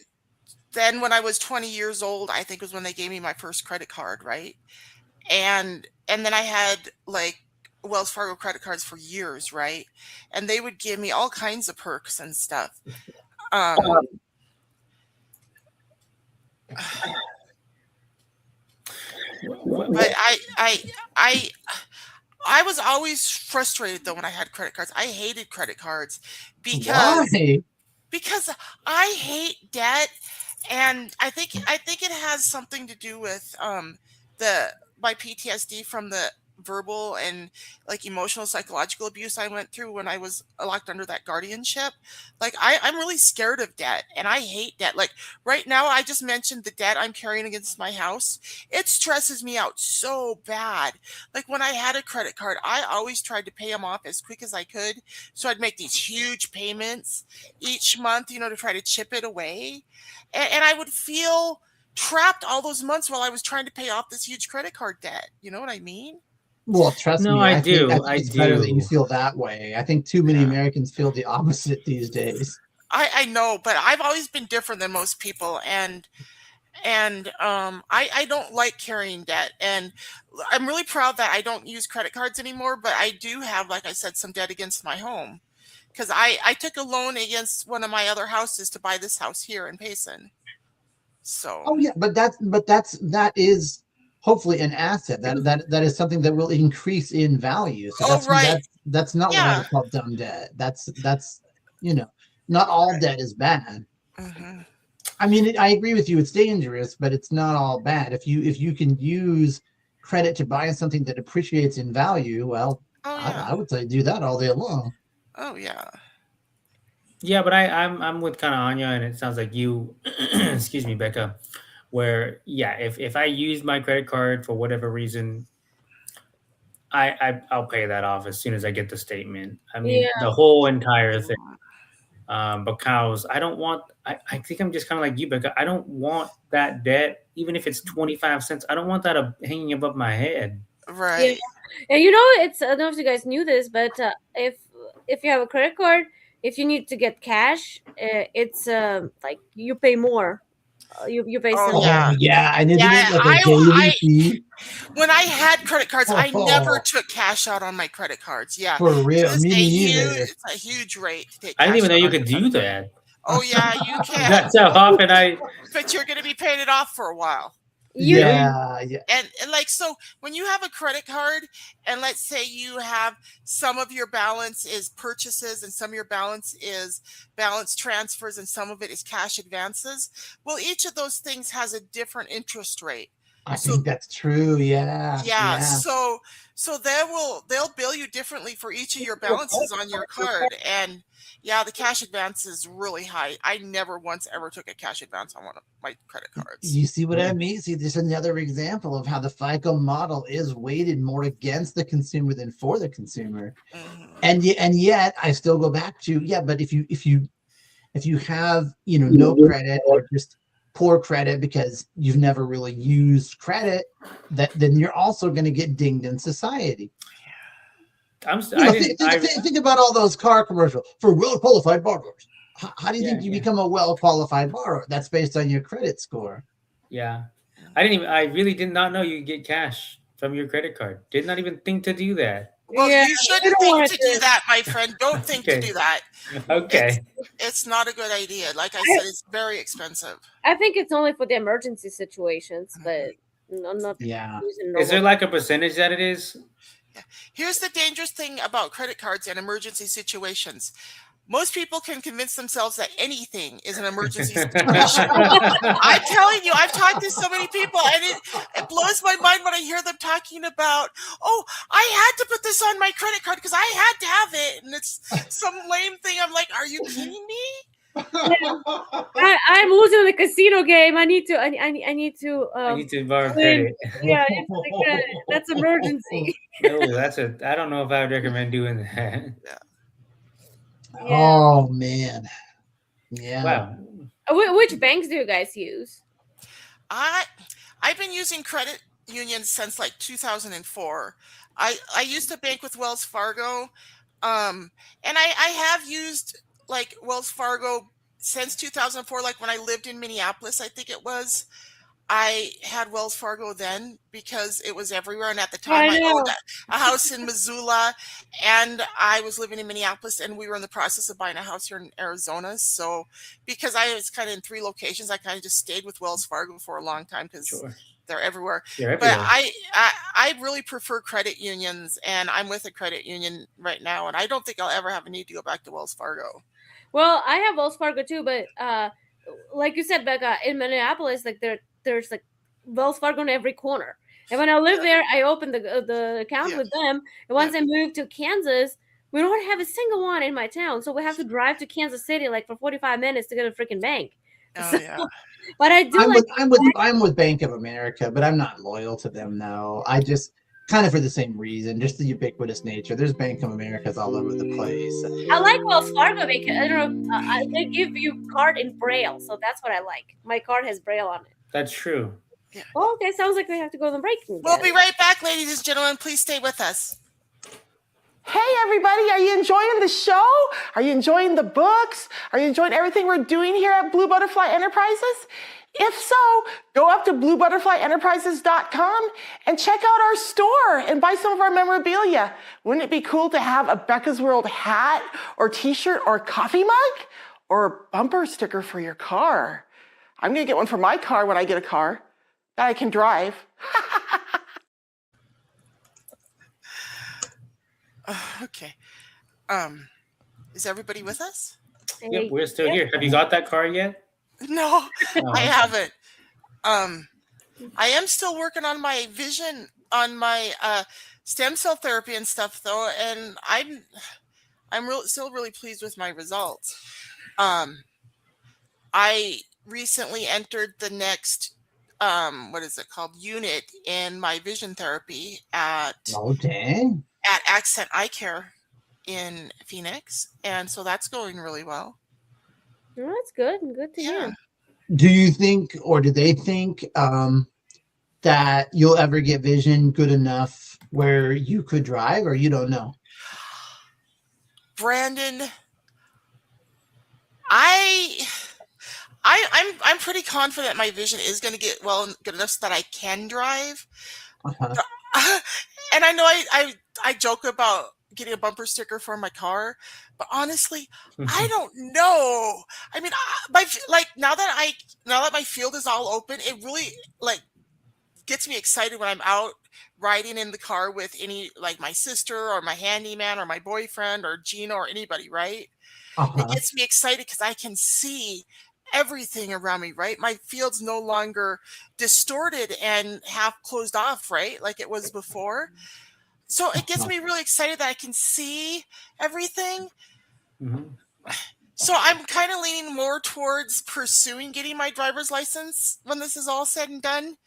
Speaker 2: then when I was 20 years old, I think was when they gave me my first credit card, right? And then I had like Wells Fargo credit cards for years, right? And they would give me all kinds of perks and stuff. But I was always frustrated though when I had credit cards. I hated credit cards because
Speaker 4: Why?
Speaker 2: because I hate debt, and I think it has something to do with the my PTSD from the verbal and like emotional psychological abuse I went through when I was locked under that guardianship. Like I'm really scared of debt and I hate debt. Like right now I just mentioned the debt I'm carrying against my house. It stresses me out so bad. Like when I had a credit card, I always tried to pay them off as quick as I could. So I'd make these huge payments each month, to try to chip it away. And I would feel trapped all those months while I was trying to pay off this huge credit card debt. You know what I mean?
Speaker 4: Well, trust
Speaker 5: No,
Speaker 4: me,
Speaker 5: I
Speaker 4: I think
Speaker 5: do.
Speaker 4: it's better that you feel that way. I think too many Americans feel the opposite these days.
Speaker 2: I know, but I've always been different than most people, and I don't like carrying debt, and I'm really proud that I don't use credit cards anymore. But I do have, like I said, some debt against my home because I took a loan against one of my other houses to buy this house here in Payson. So.
Speaker 4: Oh yeah, but that is hopefully an asset. That is something that will increase in value. So that's not what I would call dumb debt. That's not all debt is bad.
Speaker 2: Mm-hmm.
Speaker 4: I mean, I agree with you. It's dangerous, but it's not all bad. If you can use credit to buy something that appreciates in value, well, I would say do that all day long.
Speaker 2: Oh yeah.
Speaker 5: Yeah, but I'm with kind of Anya, and it sounds like you, excuse me, Becca, where if I use my credit card for whatever reason, I'll pay that off as soon as I get the statement. I mean, the whole entire thing. Because I don't want. I think I'm just kind of like you, Becca. I don't want that debt, even if it's 25 cents. I don't want that hanging above my head.
Speaker 2: Right.
Speaker 3: Yeah, it's. I don't know if you guys knew this, but if you have a credit card, if you need to get cash, it's like you pay more. You pay some.
Speaker 4: Yeah, and isn't it like a daily fee?
Speaker 2: When I had credit cards, I never took cash out on my credit cards. Yeah,
Speaker 4: for real, me neither.
Speaker 2: It's a huge rate to take.
Speaker 5: I didn't even know you could do that.
Speaker 2: Oh yeah, you can.
Speaker 5: That's how often
Speaker 2: But you're going to be paying it off for a while.
Speaker 4: Yeah.
Speaker 2: And like, so when you have a credit card and let's say you have some of your balance is purchases and some of your balance is balance transfers and some of it is cash advances. Well, each of those things has a different interest rate.
Speaker 4: I think that's true. Yeah.
Speaker 2: So they'll bill you differently for each of your balances on your card. And the cash advance is really high. I never once ever took a cash advance on one of my credit cards.
Speaker 4: You see what I mean? See, this is another example of how the FICO model is weighted more against the consumer than for the consumer. Mm-hmm. And yet I still go back to, but if you have, no credit or just poor credit because you've never really used credit, then you're also going to get dinged in society. Think about all those car commercials for well-qualified borrowers. How do you think you become a well-qualified borrower? That's based on your credit score.
Speaker 5: Yeah. I really did not know you get cash from your credit card. Did not even think to do that.
Speaker 2: Well, you shouldn't think to do that, my friend. Don't think to do that.
Speaker 5: Okay.
Speaker 2: It's not a good idea. Like I said, it's very expensive.
Speaker 3: I think it's only for the emergency situations, but I'm not.
Speaker 4: Yeah.
Speaker 5: Is there like a percentage that it is?
Speaker 2: Here's the dangerous thing about credit cards and emergency situations. Most people can convince themselves that anything is an emergency situation. I'm telling you, I've talked to so many people, and it blows my mind when I hear them talking about, I had to put this on my credit card because I had to have it, and it's some lame thing. I'm like, are you kidding me?
Speaker 3: I'm losing the casino game. I need to. I need to.
Speaker 5: I need to borrow credit.
Speaker 3: Yeah, it's like that's emergency.
Speaker 5: No, I don't know if I would recommend doing that.
Speaker 2: Yeah.
Speaker 4: Oh man. Yeah.
Speaker 5: Wow.
Speaker 3: Which banks do you guys use?
Speaker 2: I've been using credit unions since like 2004. I used to bank with Wells Fargo, and I have used like Wells Fargo since 2004. Like when I lived in Minneapolis, I think it was. I had Wells Fargo then because it was everywhere. And at the
Speaker 3: I
Speaker 2: time, I
Speaker 3: know.
Speaker 2: owned a house in Missoula, and I was living in Minneapolis, and we were in the process of buying a house here in Arizona. So, because I was kind of in 3 locations, I kind of just stayed with Wells Fargo for a long time because
Speaker 5: Sure.
Speaker 2: they're everywhere.
Speaker 5: They're
Speaker 2: But
Speaker 5: everywhere.
Speaker 2: I really prefer credit unions, and I'm with a credit union right now, and I don't think I'll ever have a need to go back to Wells Fargo.
Speaker 3: Well, I have Wells Fargo too, but like you said, Becca, in Minneapolis, like there's like Wells Fargo in every corner. And when I lived there, I opened the account
Speaker 2: Yeah.
Speaker 3: with them. And once I moved to Kansas, we don't have a single one in my town, so we have to drive to Kansas City like for 45 minutes to get a freaking bank.
Speaker 2: Oh
Speaker 3: So,
Speaker 2: yeah.
Speaker 3: but I do
Speaker 4: I'm with Bank of America, but I'm not loyal to them though. I just kind of for the same reason, just the ubiquitous nature. There's Bank of Americas all over the place.
Speaker 3: I like Wells Fargo because I don't know. They give you card in Braille, so that's what I like. My card has Braille on it.
Speaker 5: That's true.
Speaker 2: Yeah.
Speaker 3: Well, okay, sounds like we have to go to the break.
Speaker 2: We'll be right back, ladies and gentlemen. Please stay with us.
Speaker 6: Hey everybody, are you enjoying the show? Are you enjoying the books? Are you enjoying everything we're doing here at Blue Butterfly Enterprises? If so, go up to bluebutterflyenterprises.com and check out our store and buy some of our memorabilia. Wouldn't it be cool to have a Becca's World hat or t-shirt or coffee mug or a bumper sticker for your car? I'm gonna get one for my car when I get a car that I can drive.
Speaker 2: Okay. Is everybody with us?
Speaker 5: Yep, we're still here. Have you got that car yet?
Speaker 2: No,
Speaker 5: Oh,
Speaker 2: I haven't. I am still working on my vision, on my stem cell therapy and stuff, though, and I'm still really pleased with my results. I recently entered the next what is it called, unit in my vision therapy at Accent Eye Care in Phoenix, and so that's going really well.
Speaker 3: Well, that's good and good to hear.
Speaker 4: Do you think, or do they think, that you'll ever get vision good enough where you could drive, or you don't know?
Speaker 2: Brandon, I'm pretty confident my vision is going to get good enough so that I can drive.
Speaker 4: Uh-huh.
Speaker 2: And I know I joke about getting a bumper sticker for my car, but honestly, I don't know. I mean, now that my field is all open, it really gets me excited when I'm out riding in the car with my sister or my handyman or my boyfriend or Gina or anybody, right? It gets me excited because I can see everything around me, right? My field's no longer distorted and half closed off, right? Like it was before. So it gets me really excited that I can see everything.
Speaker 5: Mm-hmm.
Speaker 2: So I'm kind of leaning more towards pursuing getting my driver's license when this is all said and done.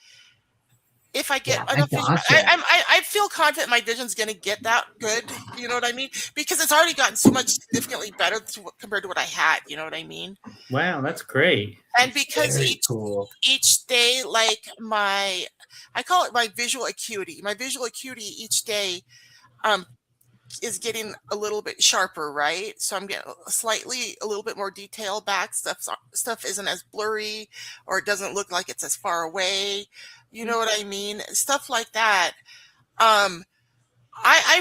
Speaker 2: If I get enough vision, I feel confident my vision's going to get that good. You know what I mean? Because it's already gotten so much significantly better compared to what I had. You know what I mean?
Speaker 5: Wow, that's great.
Speaker 2: And because each day, I call it my visual acuity. My visual acuity each day is getting a little bit sharper, right? So I'm getting a little bit more detail back. Stuff isn't as blurry, or it doesn't look like it's as far away. You know what I mean? Stuff like that. I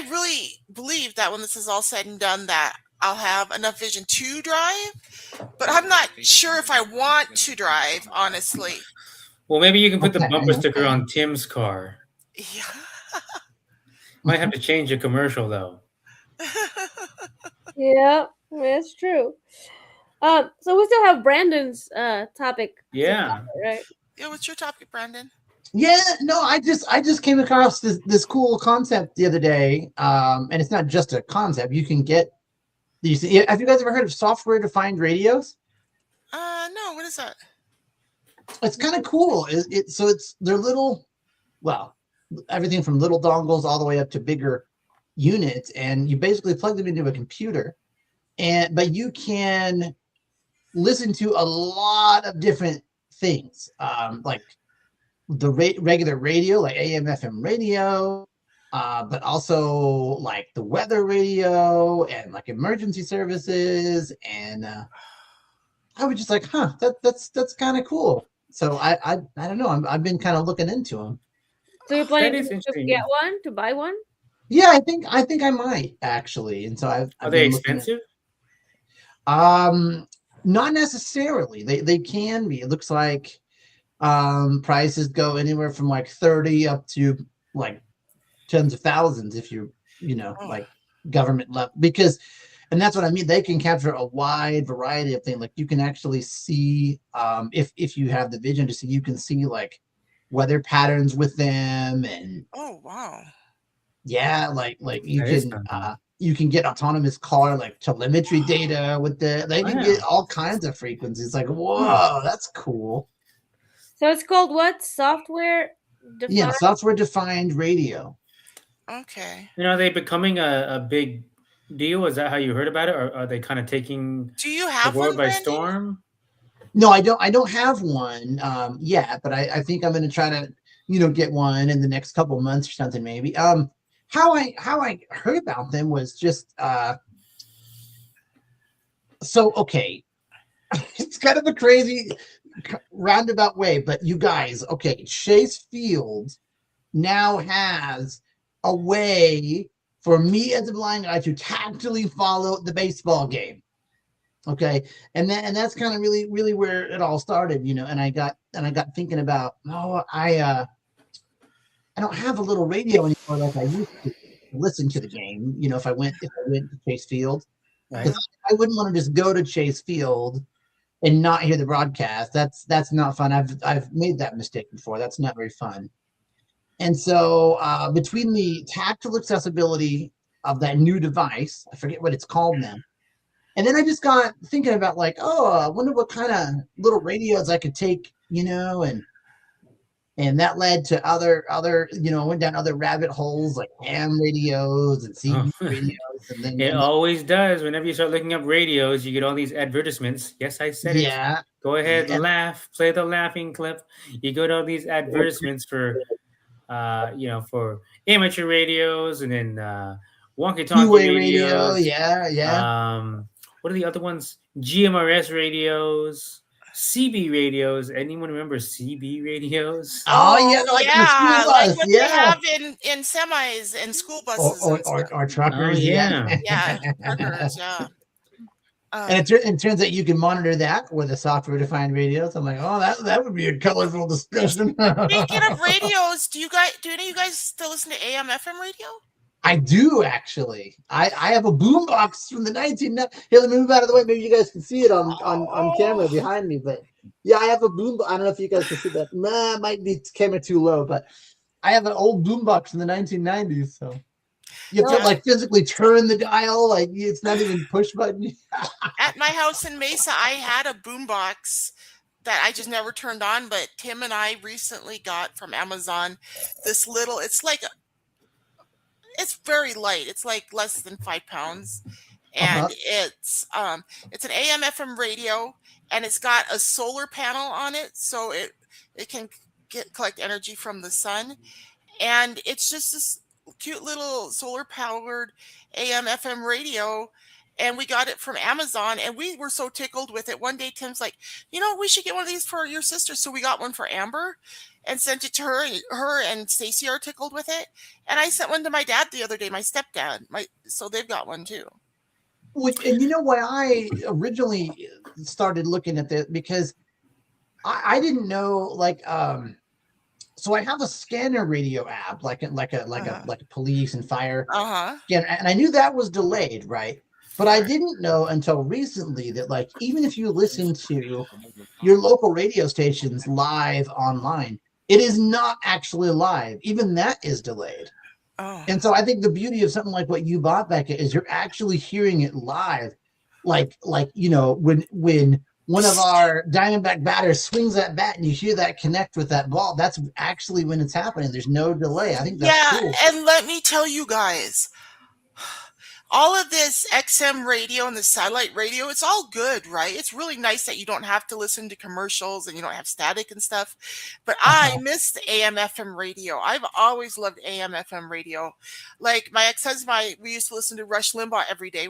Speaker 2: really believe that when this is all said and done, that I'll have enough vision to drive, but I'm not sure if I want to drive, honestly.
Speaker 5: Well, maybe you can put the bumper sticker on Tim's car.
Speaker 2: Yeah.
Speaker 5: Might have to change the commercial though.
Speaker 3: Yeah, that's true. So we still have Brandon's topic.
Speaker 5: Yeah.
Speaker 2: Right. Yeah. What's your topic, Brandon?
Speaker 4: Yeah, no, I just came across this cool concept the other day, and it's not just a concept. You can get these. Have you guys ever heard of software-defined radios?
Speaker 2: No. What is that?
Speaker 4: It's kind of cool. They're little, well, everything from little dongles all the way up to bigger units, and you basically plug them into a computer, but you can listen to a lot of different things, like the regular radio, like AM, FM radio, but also like the weather radio and like emergency services. And I was just like, that's kind of cool. So I don't know. I've been kind of looking into them.
Speaker 3: So you're
Speaker 5: That
Speaker 3: planning
Speaker 5: is
Speaker 3: to
Speaker 5: interesting.
Speaker 3: get one, to buy one?
Speaker 4: Yeah, I think I might actually. And so
Speaker 5: Are
Speaker 4: I've
Speaker 5: they
Speaker 4: been looking
Speaker 5: expensive?
Speaker 4: not necessarily. They can be. It looks like prices go anywhere from like 30 up to like tens of thousands if you're, like government level, because, and that's what I mean. They can capture a wide variety of things. Like you can actually see, if you have the vision to see, you can see like weather patterns with them, and
Speaker 2: Oh, wow.
Speaker 4: yeah, like
Speaker 5: That is kind of cool.
Speaker 4: you can get autonomous car like telemetry data with they can get
Speaker 5: Wow.
Speaker 4: all kinds of frequencies. Like,
Speaker 5: Hmm.
Speaker 4: whoa, that's cool.
Speaker 3: So it's called what? Software
Speaker 4: Yeah,
Speaker 3: defined?
Speaker 4: software defined radio.
Speaker 2: Okay.
Speaker 5: Are they becoming a big deal? Is that how you heard about it, or are they kind of taking
Speaker 2: Do you
Speaker 5: the
Speaker 2: have
Speaker 5: world
Speaker 2: one,
Speaker 5: by
Speaker 2: Brandy?
Speaker 5: storm?
Speaker 4: No, I don't have one yet, but I think I'm gonna try to, get one in the next couple months or something, maybe. How I heard about them was just so okay. It's kind of a crazy roundabout way, but you guys, okay, Chase Field now has a way for me as a blind guy to tactily follow the baseball game. Okay, and that's kind of really where it all started, and I got thinking about, I don't have a little radio anymore like I used to listen to the game, if I went to Chase Field,
Speaker 5: Right.
Speaker 4: because I wouldn't want to just go to Chase Field and not hear the broadcast. That's not fun. I've made that mistake before. That's not very fun. And so between the tactile accessibility of that new device, I forget what it's called now. And then I just got thinking about like, oh, I wonder what kind of little radios I could take, and that led to other, went down other rabbit holes like ham radios and CB
Speaker 5: Oh.
Speaker 4: radios, and then
Speaker 5: It always does. Whenever you start looking up radios, you get all these advertisements. Yes, I said it.
Speaker 4: yeah,
Speaker 5: Go ahead,
Speaker 4: yeah.
Speaker 5: laugh, play the laughing clip. You go to all these advertisements for, for amateur radios, and then walkie-talkie
Speaker 4: Two-way radio,
Speaker 5: radios.
Speaker 4: yeah.
Speaker 5: What are the other ones? GMRS radios, CB radios. Anyone remember CB radios?
Speaker 4: Oh yeah, like in the school
Speaker 2: yeah, like
Speaker 4: bus,
Speaker 2: what they
Speaker 4: yeah,
Speaker 2: have in semis and school buses and stuff.
Speaker 4: or
Speaker 5: Oh
Speaker 4: truckers,
Speaker 5: yeah.
Speaker 2: Yeah, truckers, yeah.
Speaker 4: And it turns out you can monitor that with a software-defined radio. So I'm like, oh, that would be a colorful discussion.
Speaker 2: Speaking of radios, do any of you guys still listen to AM FM radio?
Speaker 4: I do actually. I have a boombox from the 19. Here, let me move out of the way. Maybe you guys can see it on camera behind me. But yeah, I have a boom. I don't know if you guys can see that. Nah, might be camera too low, but I have an old boombox from the 1990s. So you have to like physically turn the dial. Like it's not even push button.
Speaker 2: At my house in Mesa, I had a boombox that I just never turned on, but Tim and I recently got from Amazon this little, it's very light. It's like less than 5 pounds. And it's an AM FM radio, and it's got a solar panel on it, so it can collect energy from the sun. And it's just this cute little solar powered AM FM radio. And we got it from Amazon, and we were so tickled with it. One day, Tim's like, we should get one of these for your sister. So we got one for Amber and sent it to her. Her and Stacy are tickled with it. And I sent one to my dad the other day, my stepdad. So they've got one too.
Speaker 4: And you know why I originally started looking at this? Because I didn't know, like, so I have a scanner radio app, like a police and fire scanner, and I knew that was delayed, right? But I didn't know until recently that, like, even if you listen to your local radio stations live online, it is not actually live. Even that is delayed.
Speaker 2: Oh.
Speaker 4: And so I think the beauty of something like what you bought, Becca, is you're actually hearing it live. Like when one of our Diamondback batters swings that bat and you hear that connect with that ball, that's actually when it's happening. There's no delay. I think that's cool.
Speaker 2: And let me tell you guys, all of this XM radio and the satellite radio, it's all good, right? It's really nice that you don't have to listen to commercials and you don't have static and stuff. But I miss the AM FM radio. I've always loved AM FM radio. Like my ex-husband, we used to listen to Rush Limbaugh every day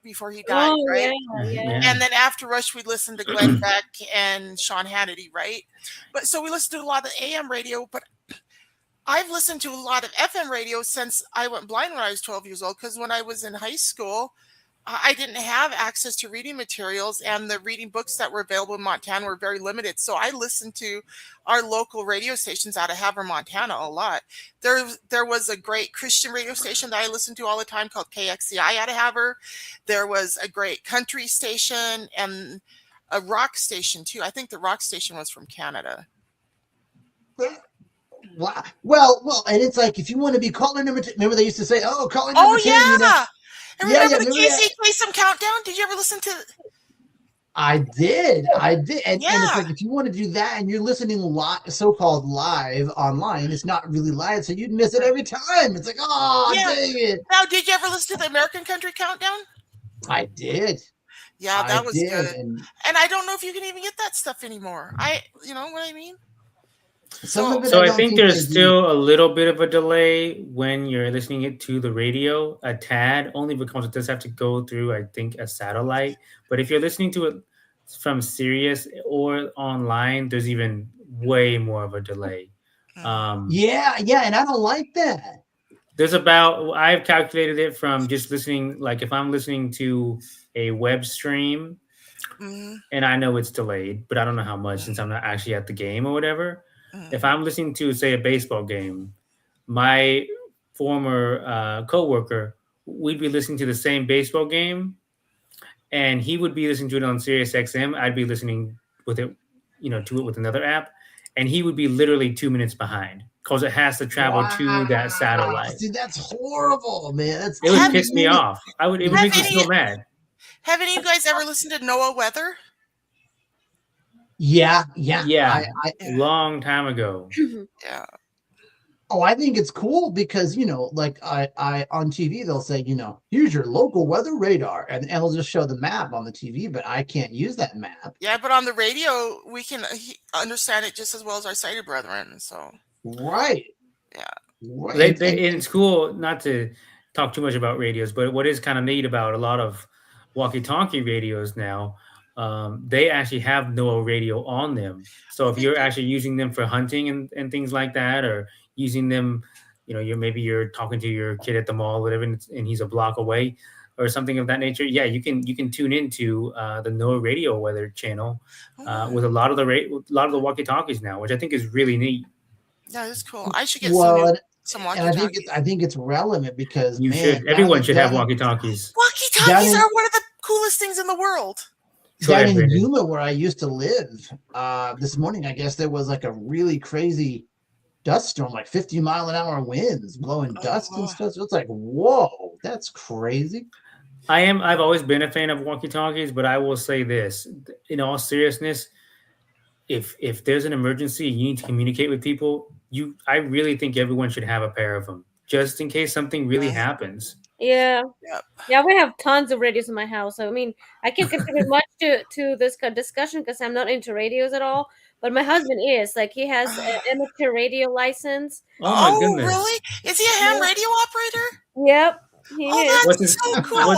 Speaker 2: before he died,
Speaker 3: Oh
Speaker 2: right?
Speaker 3: yeah.
Speaker 2: And then after Rush, we'd listen to Glenn Beck and Sean Hannity, right? But so we listened to a lot of AM radio, but I've listened to a lot of FM radio since I went blind when I was 12 years old. Because when I was in high school, I didn't have access to reading materials, and the reading books that were available in Montana were very limited. So I listened to our local radio stations out of Havre, Montana a lot. There was a great Christian radio station that I listened to all the time called KXCI out of Havre. There was a great country station and a rock station too. I think the rock station was from Canada.
Speaker 4: Wow. Well, and it's like if you want to be caller number 10, remember they used to say, "Oh, caller number 10."
Speaker 2: Yeah.
Speaker 4: You know?
Speaker 2: And remember the
Speaker 4: remember
Speaker 2: Casey
Speaker 4: that?
Speaker 2: Kasem countdown? Did you ever listen to?
Speaker 4: I did, and it's
Speaker 2: Yeah.
Speaker 4: like if you want to do that and you're listening so-called live online, it's not really live, so you'd miss it every time. It's like, oh,
Speaker 2: Yeah.
Speaker 4: dang it!
Speaker 2: Now, did you ever listen to the American Country Countdown?
Speaker 4: I did.
Speaker 2: Yeah, that was good.
Speaker 4: And
Speaker 2: I don't know if you can even get that stuff anymore. You know what I mean?
Speaker 4: some of it,
Speaker 5: So I
Speaker 4: don't
Speaker 5: think
Speaker 4: they
Speaker 5: there's
Speaker 4: do.
Speaker 5: still a little bit of a delay when you're listening it to the radio, a tad, only because it does have to go through, I think, a satellite. But if you're listening to it from Sirius or online, there's even way more of a delay.
Speaker 4: Yeah, and I don't like that.
Speaker 5: There's I've calculated it from just listening, like if I'm listening to a web stream and I know it's delayed, but I don't know how much since I'm not actually at the game or whatever. If I'm listening to, say, a baseball game, my former coworker, we'd be listening to the same baseball game, and he would be listening to it on Sirius XM. I'd be listening with it, to it with another app, and he would be literally 2 minutes behind because it has to travel to that satellite.
Speaker 4: See, that's horrible, man.
Speaker 5: It would piss me off. It would make me so mad.
Speaker 2: Have any of you guys ever listened to Noah Weather?
Speaker 4: Yeah.
Speaker 5: Long time ago.
Speaker 2: Yeah.
Speaker 4: Oh, I think it's cool because like I on TV they'll say here's your local weather radar, and they'll just show the map on the TV, but I can't use that map.
Speaker 2: Yeah, but on the radio we can understand it just as well as our sighted brethren. So
Speaker 4: right.
Speaker 2: Yeah.
Speaker 4: Right.
Speaker 5: And it's cool, not to talk too much about radios, but what is kind of neat about a lot of walkie-talkie radios now, they actually have NOAA radio on them. So if you're actually using them for hunting and things like that, or using them, you're talking to your kid at the mall, whatever, and he's a block away, or something of that nature. Yeah, you can tune into the NOAA radio weather channel with a lot of the walkie-talkies now, which I think is really neat.
Speaker 2: Yeah, it's cool. I should get some
Speaker 4: walkie-talkies. And I think it's relevant because
Speaker 5: everyone should have walkie-talkies.
Speaker 2: Walkie-talkies are one of the coolest things in the world.
Speaker 4: Down in Yuma, where I used to live, this morning, I guess there was like a really crazy dust storm, like 50-mile-an-hour winds blowing dust and stuff. So it's like, whoa, that's crazy.
Speaker 5: I've always been a fan of walkie-talkies, but I will say this, in all seriousness, if there's an emergency, you need to communicate with people. I really think everyone should have a pair of them, just in case something really happens.
Speaker 3: Yeah. Yeah, we have tons of radios in my house. So, I mean, I can't contribute much to this discussion because I'm not into radios at all. But my husband is. Like, he has an amateur radio license.
Speaker 5: Oh, my goodness.
Speaker 2: Really? Is he a ham radio operator?
Speaker 3: Yep. He is.
Speaker 2: That's so cool.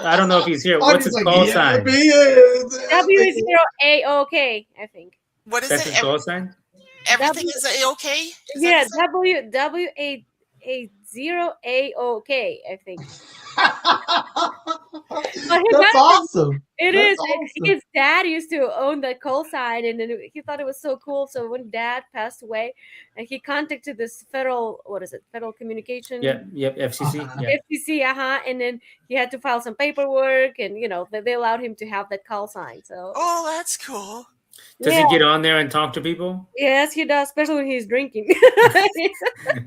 Speaker 5: I don't know if he's here. What's his call sign?
Speaker 3: W0AOK, I think.
Speaker 2: What is
Speaker 5: That's
Speaker 2: it?
Speaker 5: His call sign?
Speaker 2: Everything is A-OK?
Speaker 3: Yeah, W0AOK, I think.
Speaker 4: That's awesome.
Speaker 3: It is. His dad used to own that call sign, and then he thought it was so cool. So when Dad passed away, and he contacted this federal communication.
Speaker 5: Yep, FCC.
Speaker 3: FCC, and then he had to file some paperwork, and they allowed him to have that call sign. So.
Speaker 2: Oh, that's cool.
Speaker 5: Does he get on there and talk to people?
Speaker 3: Yes, he does, especially when he's drinking.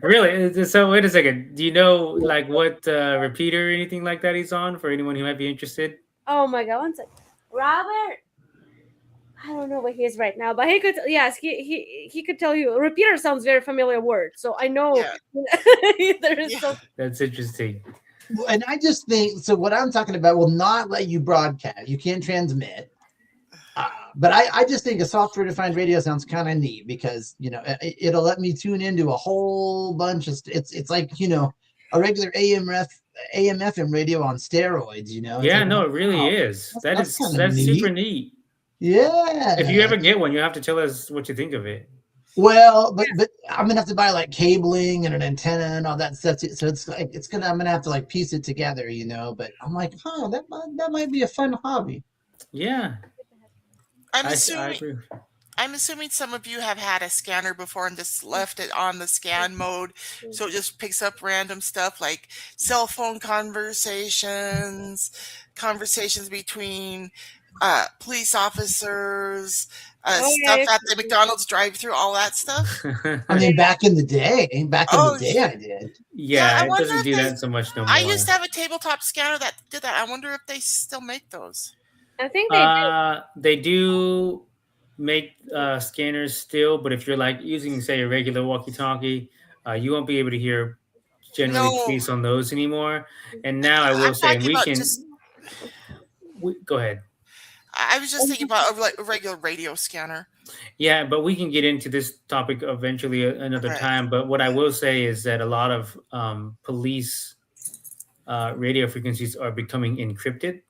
Speaker 5: Really? So wait a second. Do you know like what repeater or anything like that he's on for anyone who might be interested?
Speaker 3: Oh my God! One second, Robert. I don't know what he is right now, but he could. Yes, he could tell you. Repeater sounds very familiar word, so I know there is.
Speaker 5: That's interesting.
Speaker 4: And I just think so. What I'm talking about will not let you broadcast. You can't transmit. But I just think a software-defined radio sounds kind of neat because it'll let me tune into a whole bunch of. It's like a regular AM FM radio on steroids. It's
Speaker 5: Yeah,
Speaker 4: like,
Speaker 5: no, it really
Speaker 4: wow,
Speaker 5: is.
Speaker 4: that's kind of
Speaker 5: That's super
Speaker 4: neat.
Speaker 5: neat.
Speaker 4: Yeah.
Speaker 5: If you ever get one, you have to tell us what you think of it.
Speaker 4: Well, but I'm gonna have to buy like cabling and an antenna and all that stuff. So I'm gonna have to like piece it together, But I'm like, that might be a fun hobby.
Speaker 5: Yeah,
Speaker 2: I'm
Speaker 5: I
Speaker 2: assuming
Speaker 5: agree.
Speaker 2: I'm assuming some of you have had a scanner before and just left it on the scan mode, so it just picks up random stuff like cell phone conversations, conversations between police officers, stuff
Speaker 3: Okay.
Speaker 2: at the McDonald's drive-through, all that stuff.
Speaker 4: I mean, back in the day,
Speaker 2: Oh,
Speaker 4: I did.
Speaker 2: yeah,
Speaker 5: Yeah,
Speaker 2: I
Speaker 5: it
Speaker 2: wonder
Speaker 5: doesn't
Speaker 2: if
Speaker 5: do
Speaker 2: they.
Speaker 5: that so much no
Speaker 2: I
Speaker 5: more.
Speaker 2: used to have a tabletop scanner that did that. I wonder if they still make those.
Speaker 3: I think they do.
Speaker 5: They do make scanners still, but if you're like using, say, a regular walkie-talkie, you won't be able to hear generally
Speaker 2: No,
Speaker 5: police on those anymore. And now I will
Speaker 2: I'm
Speaker 5: say, and
Speaker 2: talking about just.
Speaker 5: go ahead.
Speaker 2: I was just thinking about a regular radio scanner.
Speaker 5: Yeah, but we can get into this topic eventually another
Speaker 2: Okay.
Speaker 5: time. But what I will say is that a lot of police radio frequencies are becoming encrypted.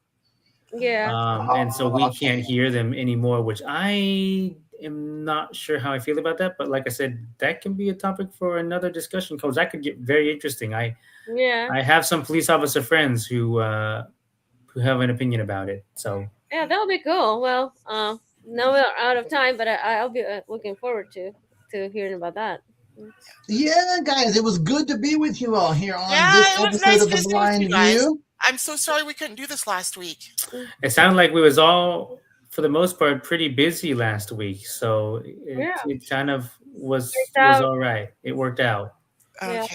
Speaker 3: Yeah.
Speaker 5: And so we can't hear them anymore, which I am not sure how I feel about that. But like I said, that can be a topic for another discussion because that could get very interesting. I have some police officer friends who have an opinion about it. So
Speaker 3: Yeah, that would be cool. Well, now we're out of time, but I'll be looking forward to hearing about that.
Speaker 4: Yeah, guys, it was good to be with you all here on
Speaker 2: Yeah,
Speaker 4: this
Speaker 2: it was
Speaker 4: episode
Speaker 2: nice
Speaker 4: of The
Speaker 2: visiting with
Speaker 4: Blind
Speaker 2: you guys.
Speaker 4: View.
Speaker 2: I'm so sorry we couldn't do this last week.
Speaker 5: it sounded like we was all, for the most part, pretty busy last week. So it kind of was all right. It worked out.
Speaker 2: Okay.
Speaker 3: Yeah.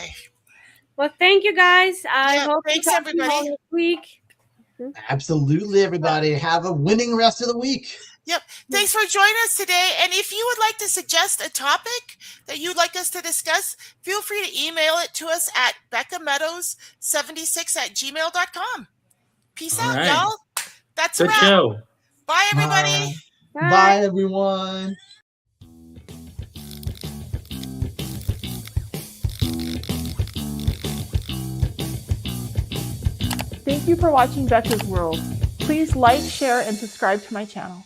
Speaker 3: Well, thank you guys. I hope
Speaker 2: thanks,
Speaker 3: to talk to you all
Speaker 2: everybody.
Speaker 3: next week.
Speaker 4: Absolutely, everybody. Have a winning rest of the week.
Speaker 2: Yep. Thanks for joining us today. And if you would like to suggest a topic that you'd like us to discuss, feel free to email it to us at beccameadows76@gmail.com. Peace
Speaker 5: All
Speaker 2: out,
Speaker 5: right.
Speaker 2: y'all. That's
Speaker 5: Good
Speaker 2: a wrap.
Speaker 5: show.
Speaker 2: Bye, everybody.
Speaker 4: Bye, everyone.
Speaker 6: Thank you for watching Becca's World. Please like, share, and subscribe to my channel.